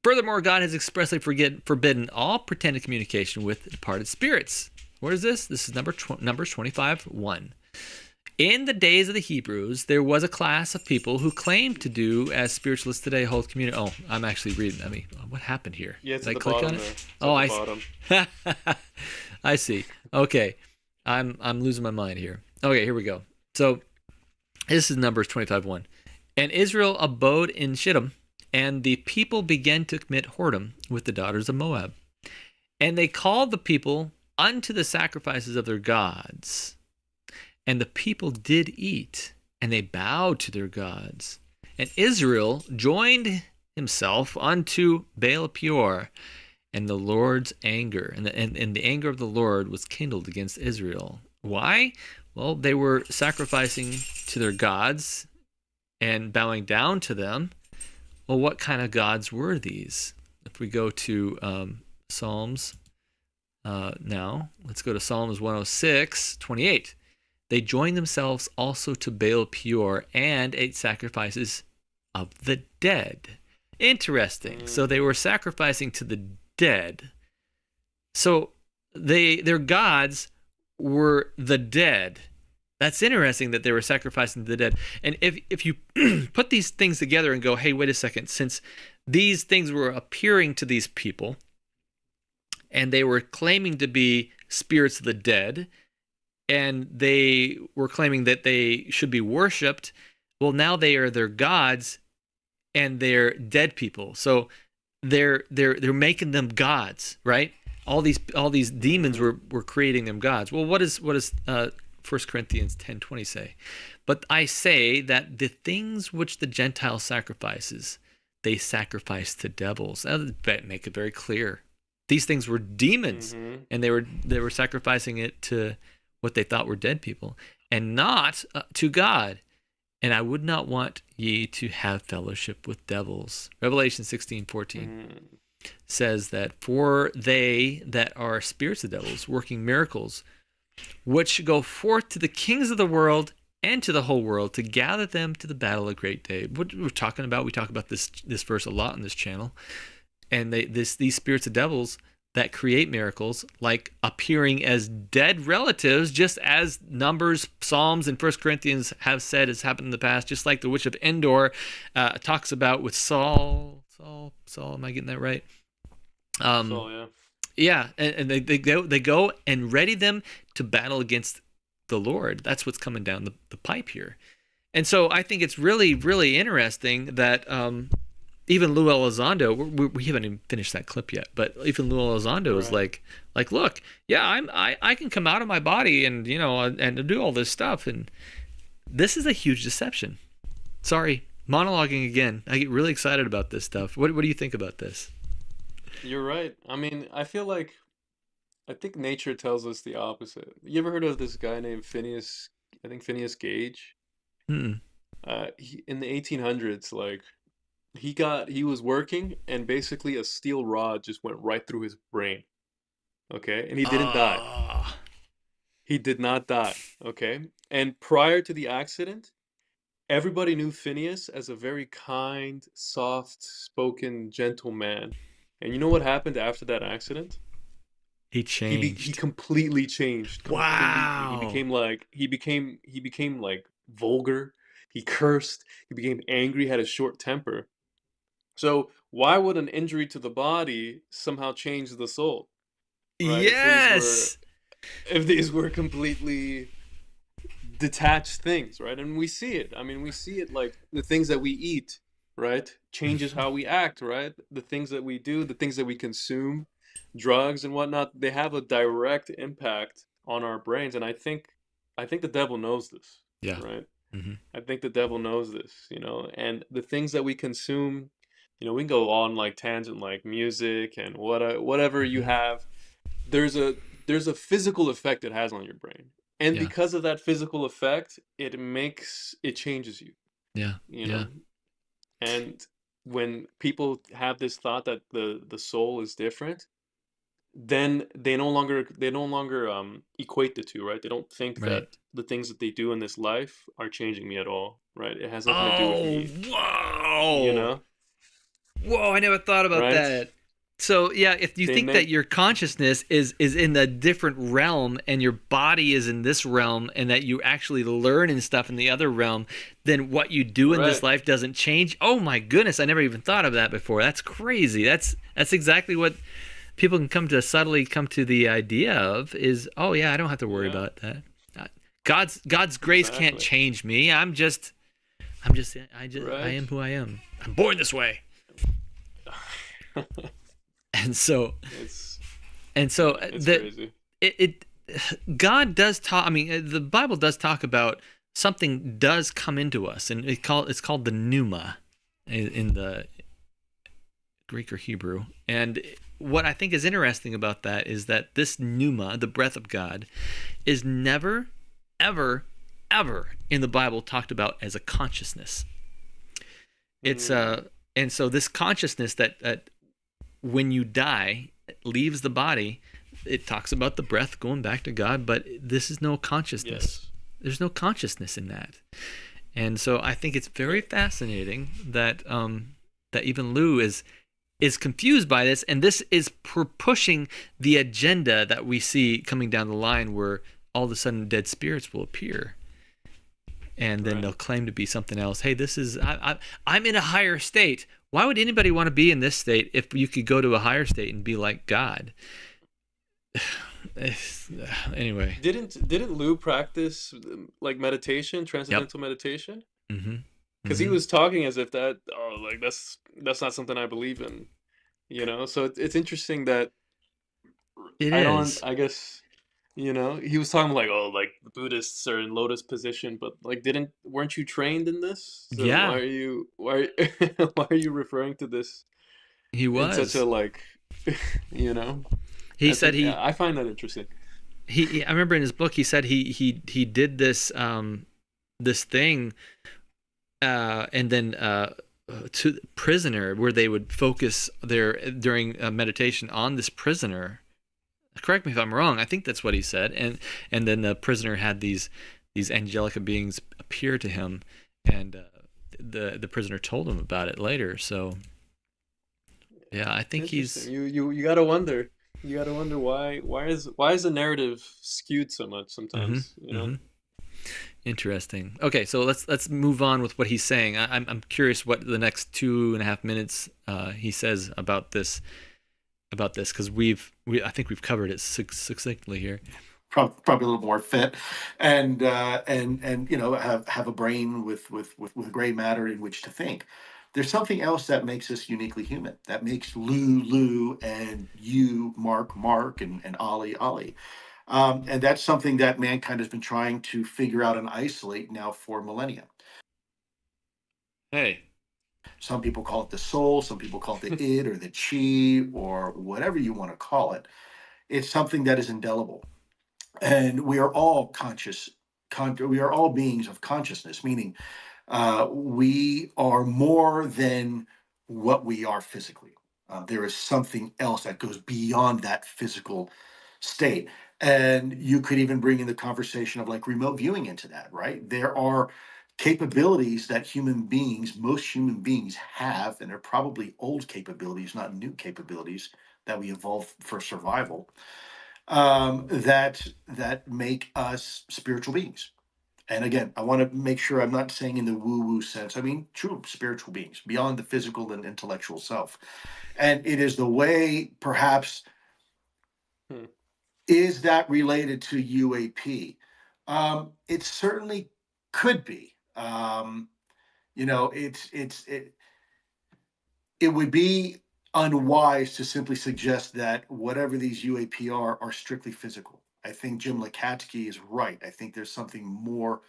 Furthermore, God has expressly forbidden all pretended communication with departed spirits. What is this? This is Numbers 25:1. In the days of the Hebrews, there was a class of people who claimed to do as spiritualists today hold communion. Oh, I'm actually reading. I mean, what happened here? Yeah, it's Did at I the click bottom on it? there. It's Oh, at the bottom. I see. Okay, I'm losing my mind here. Okay, here we go. So this is Numbers 25:1. And Israel abode in Shittim, and the people began to commit whoredom with the daughters of Moab. And they called the people unto the sacrifices of their gods. And the people did eat, and they bowed to their gods. And Israel joined himself unto Baal Peor, and the Lord's anger, and the anger of the Lord was kindled against Israel. Why? Well, they were sacrificing to their gods and bowing down to them. Well, what kind of gods were these? If we go to Psalms now, let's go to Psalms 106:28. They joined themselves also to Baal Peor and ate sacrifices of the dead. Interesting. So they were sacrificing to the dead. So their gods were the dead. That's interesting that they were sacrificing to the dead. And if you put these things together and go, hey, wait a second, since these things were appearing to these people and they were claiming to be spirits of the dead and they were claiming that they should be worshipped, well, now they are their gods and they're dead people. So they're making them gods, right? All these demons were creating them gods. Well, what does 1 Corinthians 10:20 say? But I say that the things which the Gentile sacrifices, they sacrifice to devils. That make it very clear. These things were demons, and they were sacrificing it to what they thought were dead people, and not to God. And I would not want ye to have fellowship with devils. Revelation 16:14 says that for they that are spirits of devils, working miracles, which go forth to the kings of the world and to the whole world to gather them to the battle of great day. What we're talking about, we talk about this verse a lot on this channel. And these spirits of devils that create miracles, like appearing as dead relatives, just as Numbers, Psalms, and 1 Corinthians have said has happened in the past, just like the witch of Endor talks about with Saul, am I getting that right? Saul, yeah. Yeah, and they go and ready them to battle against the Lord. That's what's coming down the pipe here. And so I think it's really, really interesting that even Lou Elizondo, we haven't even finished that clip yet, but even Lou Elizondo is like, look, yeah, I can come out of my body and and do all this stuff, and this is a huge deception. Sorry, monologuing again. I get really excited about this stuff. What do you think about this? You're right. I mean, I think nature tells us the opposite. You ever heard of this guy named Phineas? I think Phineas Gage. Mm-mm. In the 1800s, like he was working and basically a steel rod just went right through his brain. Okay, and he didn't die. He did not die. Okay, and prior to the accident, everybody knew Phineas as a very kind, soft-spoken, gentle man. And you know what happened after that accident? He changed. He completely changed. Wow. He became like vulgar. He cursed. He became angry. Had a short temper. So why would an injury to the body somehow change the soul? Right? Yes. If these were completely detached things, right? And we see it. I mean, we see it like the things that we eat, right? Changes how we act, right? The things that we do, the things that we consume, drugs and whatnot, they have a direct impact on our brains. And I think the devil knows this. Yeah. Right. Mm-hmm. I think the devil knows this, and the things that we consume, we can go on like tangent, like music and whatever you have. there's a physical effect it has on your brain, and Yeah. because of that physical effect, it changes you. Yeah. You Yeah. know, and when people have this thought that the soul is different, then they no longer equate the two, right? They don't think Right. that the things that they do in this life are changing me at all, right? It has nothing to do with Oh, me, you whoa. know, Whoa, I never thought about right? that. So yeah, if you They think that make your consciousness is in a different realm and your body is in this realm and that you actually learn and stuff in the other realm, then what you do in this right, life doesn't change. Oh my goodness, I never even thought of that before. That's crazy. That's exactly what people can subtly come to the idea of is, oh yeah, I don't have to worry yeah, about that. God's grace can't exactly, change me. I right. am who I am. I'm born this way. And so It's and so yeah, it's the crazy. it God does talk. I mean, the Bible does talk about something does come into us, and it's called the pneuma in the Greek or Hebrew. And what I think is interesting about that is that this pneuma, the breath of God, is never, ever, ever in the Bible talked about as a consciousness. It's Mm, and so this consciousness that when you die leaves the body, it talks about the breath going back to God, but this is no consciousness. yes. There's no consciousness in that. And so I think it's very fascinating that that even Lou is confused by this, and this is pushing the agenda that we see coming down the line, where all of a sudden dead spirits will appear, and then Right. they'll claim to be something else. Hey, I'm in a higher state. Why would anybody want to be in this state if you could go to a higher state and be like God? Anyway. Didn't Lou practice like meditation, Yep. transcendental meditation? Mm-hmm. Because he Mm-hmm. was talking as if like that's not something I believe in, you know? So it's interesting that It I don't, is. I guess, he was talking like, oh, like the Buddhists are in lotus position, but like, weren't you trained in this? So Yeah, why are you referring to this he in such a was. like, you know? He said Yeah, I find that interesting. I remember in his book he said he did this this thing and then to the prisoner, where they would focus during meditation on this prisoner. Correct me if I'm wrong. I think that's what he said. And then the prisoner had these angelica beings appear to him, and the prisoner told him about it later. So yeah, I think he's Interesting. You gotta wonder. You gotta wonder why is the narrative skewed so much mm-hmm, sometimes, you know? mm-hmm. Interesting. Okay, so let's move on with what he's saying. I'm curious what the next 2.5 minutes he says about this because I think we've covered it succinctly here. Probably a little more fit, and have a brain with gray matter in which to think. There's something else that makes us uniquely human. That makes Lou, and you, Mark, and Ollie. And that's something that mankind has been trying to figure out and isolate now for millennia. Hey. Some people call it the soul, some people call it the id or the chi or whatever you want to call it. It's something that is indelible. And we are all conscious. We are all beings of consciousness, meaning we are more than what we are physically. There is something else that goes beyond that physical state. And you could even bring in the conversation of like remote viewing into that, right? There are capabilities that most human beings have, and they're probably old capabilities, not new capabilities that we evolved for survival, that make us spiritual beings. And again, I want to make sure I'm not saying in the woo-woo sense. I mean, true spiritual beings beyond the physical and intellectual self. And it is the way, perhaps, Hmm. is that related to UAP? It certainly could be. You know, it would be unwise to simply suggest that whatever these UAP are strictly physical. I think Jim Lakatsky is right. I think there's something more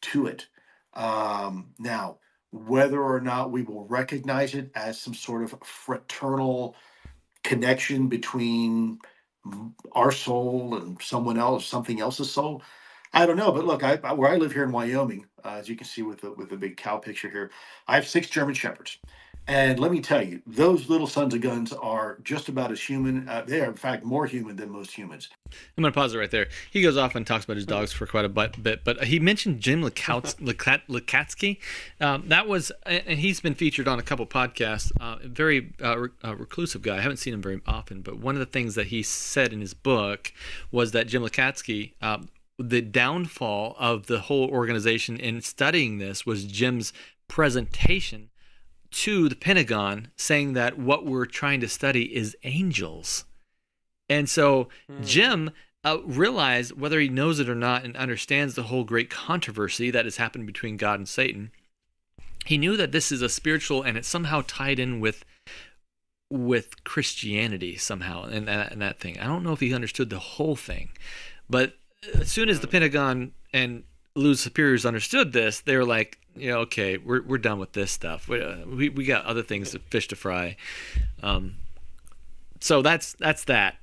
to it. Now, whether or not we will recognize it as some sort of fraternal connection between our soul and something else's soul. I don't know, but look, where I live here in Wyoming, as you can see with the big cow picture here, I have 6 German Shepherds, and let me tell you, those little sons of guns are just about as human. They are, in fact, more human than most humans. I'm going to pause it right there. He goes off and talks about his dogs for quite a bit, but he mentioned Jim Lakatsky. That was, and he's been featured on a couple podcasts. Very reclusive guy. I haven't seen him very often, but one of the things that he said in his book was that Jim Lakatsky, the downfall of the whole organization in studying this was Jim's presentation to the Pentagon saying that what we're trying to study is angels. And so Jim realized, whether he knows it or not and understands the whole great controversy that has happened between God and Satan, he knew that this is a spiritual, and it's somehow tied in with Christianity somehow, and that thing. I don't know if he understood the whole thing, but as soon as the Pentagon and Lou's superiors understood this, they were like, okay, we're done with this stuff. We got other things, fish to fry. So that's that.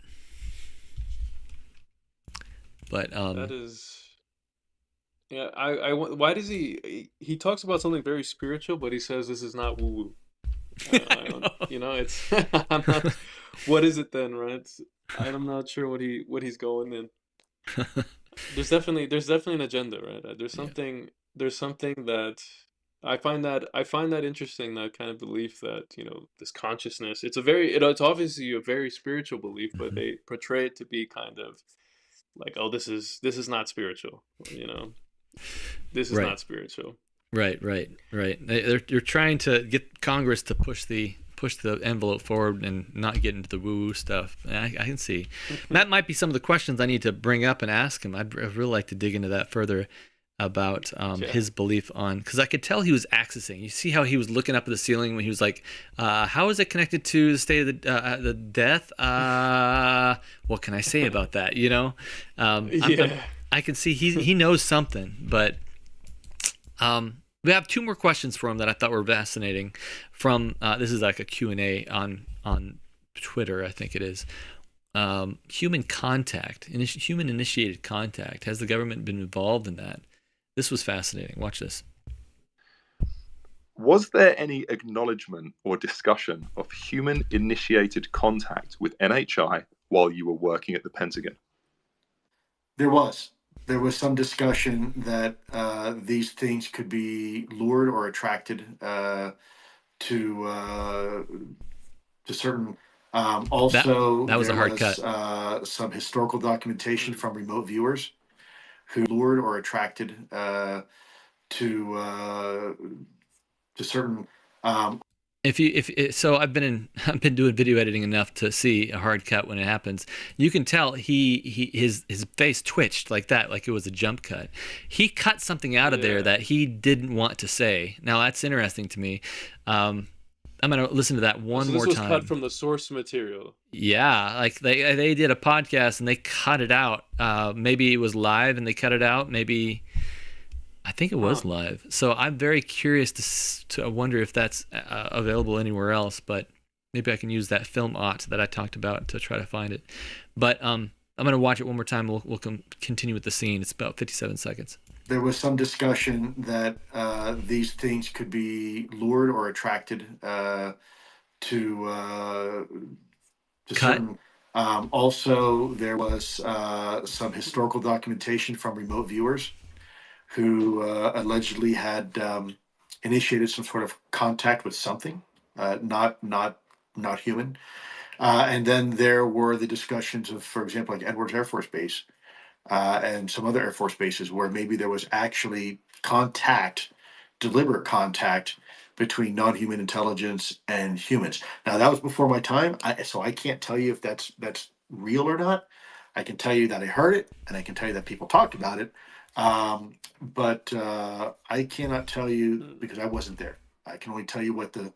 But that is, yeah. Why does he talks about something very spiritual, but he says this is not woo woo. It's I'm not, what is it then, right? I'm not sure what he's going in. There's definitely an agenda, right? There's something that I find that interesting, that kind of belief that, this consciousness, it's obviously a very spiritual belief, but they portray it to be kind of like, oh, this is not spiritual, this is not spiritual. Right. They're trying to get Congress to push the envelope forward and not get into the woo-woo stuff. I can see. That might be some of the questions I need to bring up and ask him. I'd really like to dig into that further about his belief on, because I could tell he was accessing. You see how he was looking up at the ceiling when he was like, how is it connected to the state of the death? What can I say about that? I can see he knows something, but we have 2 more questions for him that I thought were fascinating. From this is like a Q&A on Twitter, I think it is. Human contact, human initiated contact. Has the government been involved in that? This was fascinating. Watch this. Was there any acknowledgement or discussion of human initiated contact with NHI while you were working at the Pentagon? There was some discussion that these things could be lured or attracted to certain. Also, that was a hard cut. Some historical documentation from remote viewers who lured or attracted to certain. So I've been doing video editing enough to see a hard cut when it happens. You can tell his face twitched like that, like it was a jump cut. He cut something out of there that he didn't want to say. Now that's interesting to me. I'm gonna listen to that one more time. This was cut from the source material. Yeah, like they did a podcast and they cut it out. Maybe it was live and they cut it out. Maybe. I think it was live. So I'm very curious to wonder if that's available anywhere else, but maybe I can use that film that I talked about to try to find it. But I'm going to watch it one more time. We'll continue with the scene. It's about 57 seconds. There was some discussion that these things could be lured or attracted to certain. Also, there was some historical documentation from remote viewers who allegedly had initiated some sort of contact with something, not human. And then there were the discussions of, for example, like Edwards Air Force Base and some other Air Force bases where maybe there was actually deliberate contact between non-human intelligence and humans. Now, that was before my time, so I can't tell you if that's real or not. I can tell you that I heard it, and I can tell you that people talked about it. But I cannot tell you because I wasn't there. I can only tell you what the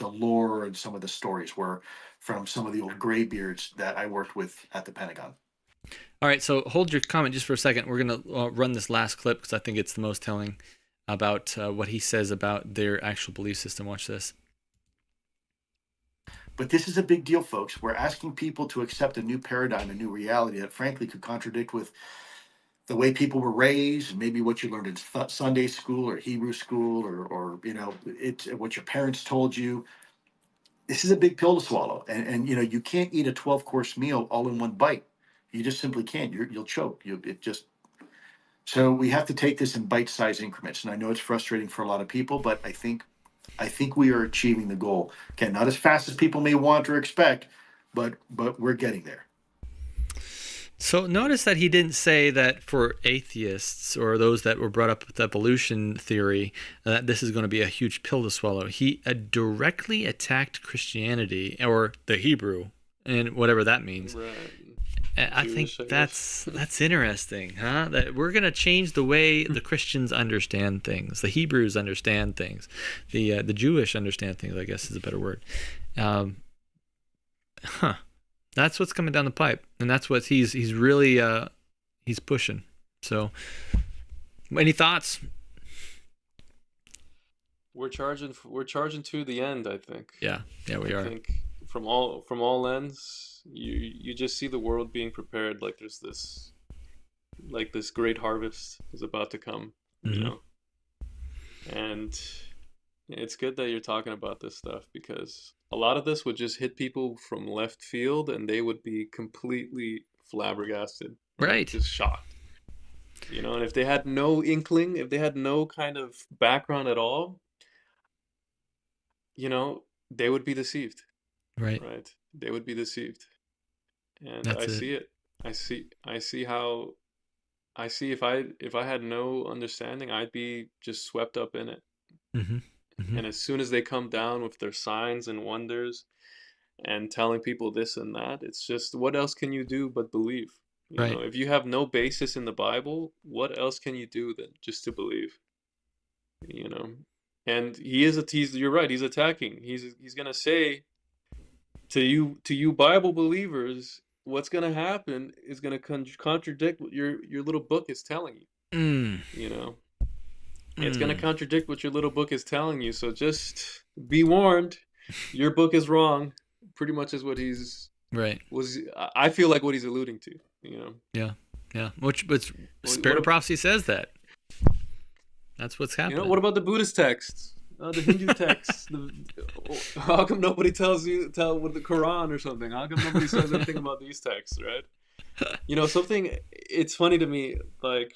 lore and some of the stories were from some of the old graybeards that I worked with at the Pentagon. All right, so hold your comment just for a second. We're going to run this last clip because I think it's the most telling about what he says about their actual belief system. Watch this. But this is a big deal, folks. We're asking people to accept a new paradigm, a new reality that frankly could contradict with the way people were raised, maybe what you learned in Sunday school or Hebrew school, or it's what your parents told you. This is a big pill to swallow, and you can't eat a 12-course meal all in one bite. You just simply can't. You'll choke. So we have to take this in bite-sized increments. And I know it's frustrating for a lot of people, but I think we are achieving the goal. Again, not as fast as people may want or expect, but we're getting there. So notice that he didn't say that for atheists or those that were brought up with evolution theory, that this is going to be a huge pill to swallow. He directly attacked Christianity or the Hebrew, and whatever that means. Right. I think that's interesting, huh? That we're going to change the way the Christians understand things, the Hebrews understand things, the Jewish understand things, I guess is a better word. That's what's coming down the pipe, and that's what he's really he's pushing. So, any thoughts? We're charging to the end, I think. Yeah, we are. I think from all ends, you just see the world being prepared. Like there's this great harvest is about to come, and it's good that you're talking about this stuff, because a lot of this would just hit people from left field and they would be completely flabbergasted, right? Just shocked, and if they had no inkling, if they had no kind of background at all, they would be deceived, right? They would be deceived. And That's see it. I see how if I had no understanding, I'd be just swept up in it. Mm-hmm. Mm-hmm. And as soon as they come down with their signs and wonders and telling people this and that, it's just, what else can you do but believe? You know, if you have no basis in the Bible, what else can you do than just to believe? And you're right, he's attacking. He's gonna say to you Bible believers, what's gonna happen is gonna contradict what your little book is telling you. It's going to contradict what your little book is telling you. So just be warned. Your book is wrong. Pretty much is what I feel like what he's alluding to, Yeah. But Spirit of Prophecy says that. That's what's happening. What about the Buddhist texts? The Hindu texts? How come nobody tells with the Quran or something? How come nobody says anything about these texts, right? It's funny to me, like,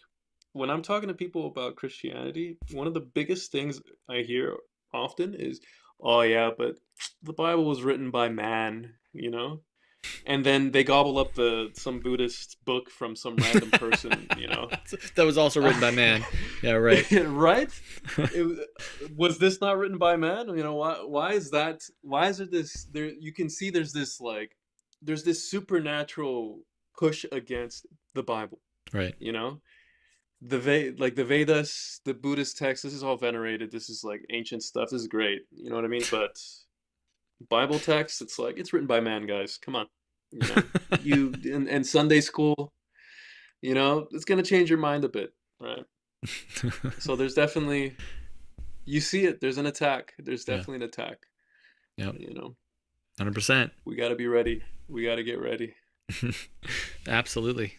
when I'm talking to people about Christianity, one of the biggest things I hear often is, oh yeah, but the Bible was written by man, and then they gobble up some Buddhist book from some random person, that was also written by man. Yeah, right. Right? Was this not written by man? Why is that? Why is it this? There, you can see there's this supernatural push against the Bible, right? The Vedas, the Buddhist text, this is all venerated. This is like ancient stuff. This is great. You know what I mean? But Bible text, it's like, it's written by man, guys. Come on. And Sunday school, it's going to change your mind a bit, right? So there's definitely, you see it. There's an attack. There's definitely an attack. Yeah. 100%. We got to be ready. We got to get ready. Absolutely.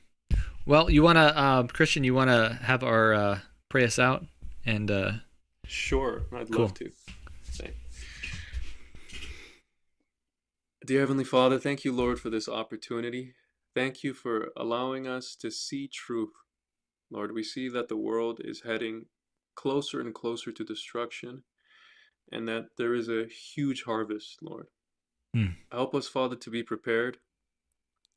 Well, you want to, Christian, you want to have our pray us out? And sure, I'd love to. Dear Heavenly Father, thank you, Lord, for this opportunity. Thank you for allowing us to see truth. Lord, we see that the world is heading closer and closer to destruction, and that there is a huge harvest, Lord. Help us, Father, to be prepared.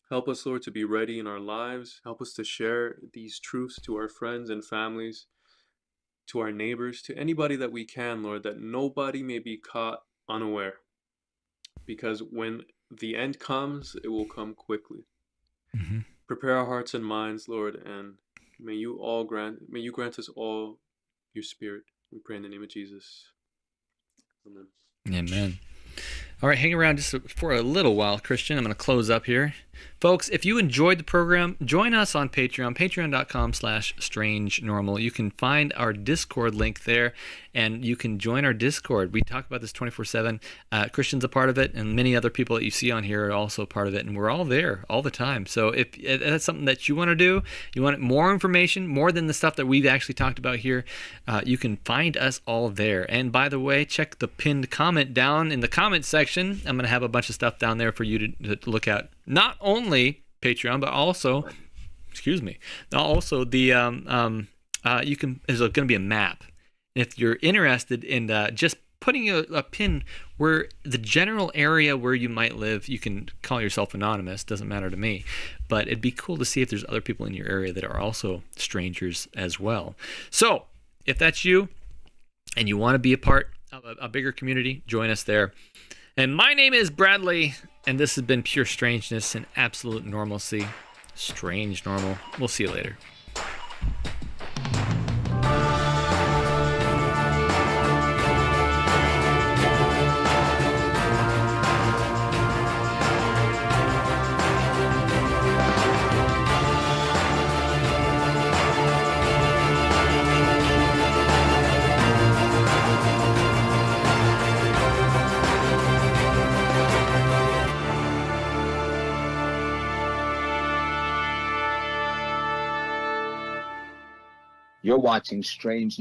Help us, Lord, to be ready in our lives. Help us to share these truths to our friends and families, to our neighbors, to anybody that we can, Lord, that nobody may be caught unaware. Because when the end comes, it will come quickly. Mm-hmm. Prepare our hearts and minds, Lord, and may you grant us all your Spirit. We pray in the name of Jesus. Amen. Amen. All right, hang around just for a little while, Christian. I'm going to close up here. Folks, if you enjoyed the program, join us on Patreon, patreon.com/strangenormal. You can find our Discord link there, and you can join our Discord. We talk about this 24/7. Christian's a part of it, and many other people that you see on here are also part of it, and we're all there all the time. So if that's something that you want to do, you want more information, more than the stuff that we've actually talked about here, you can find us all there. And by the way, check the pinned comment down in the comment section. I'm going to have a bunch of stuff down there for you to look at. Not only Patreon, but also, also the you can. There's going to be a map. If you're interested in just putting a pin where the general area where you might live, you can call yourself anonymous. Doesn't matter to me, but it'd be cool to see if there's other people in your area that are also strangers as well. So if that's you, and you want to be a part of a bigger community, join us there. And my name is Bradley, and this has been Pure Strangeness and Absolute Normalcy. Strange Normal. We'll see you later. You're watching Strange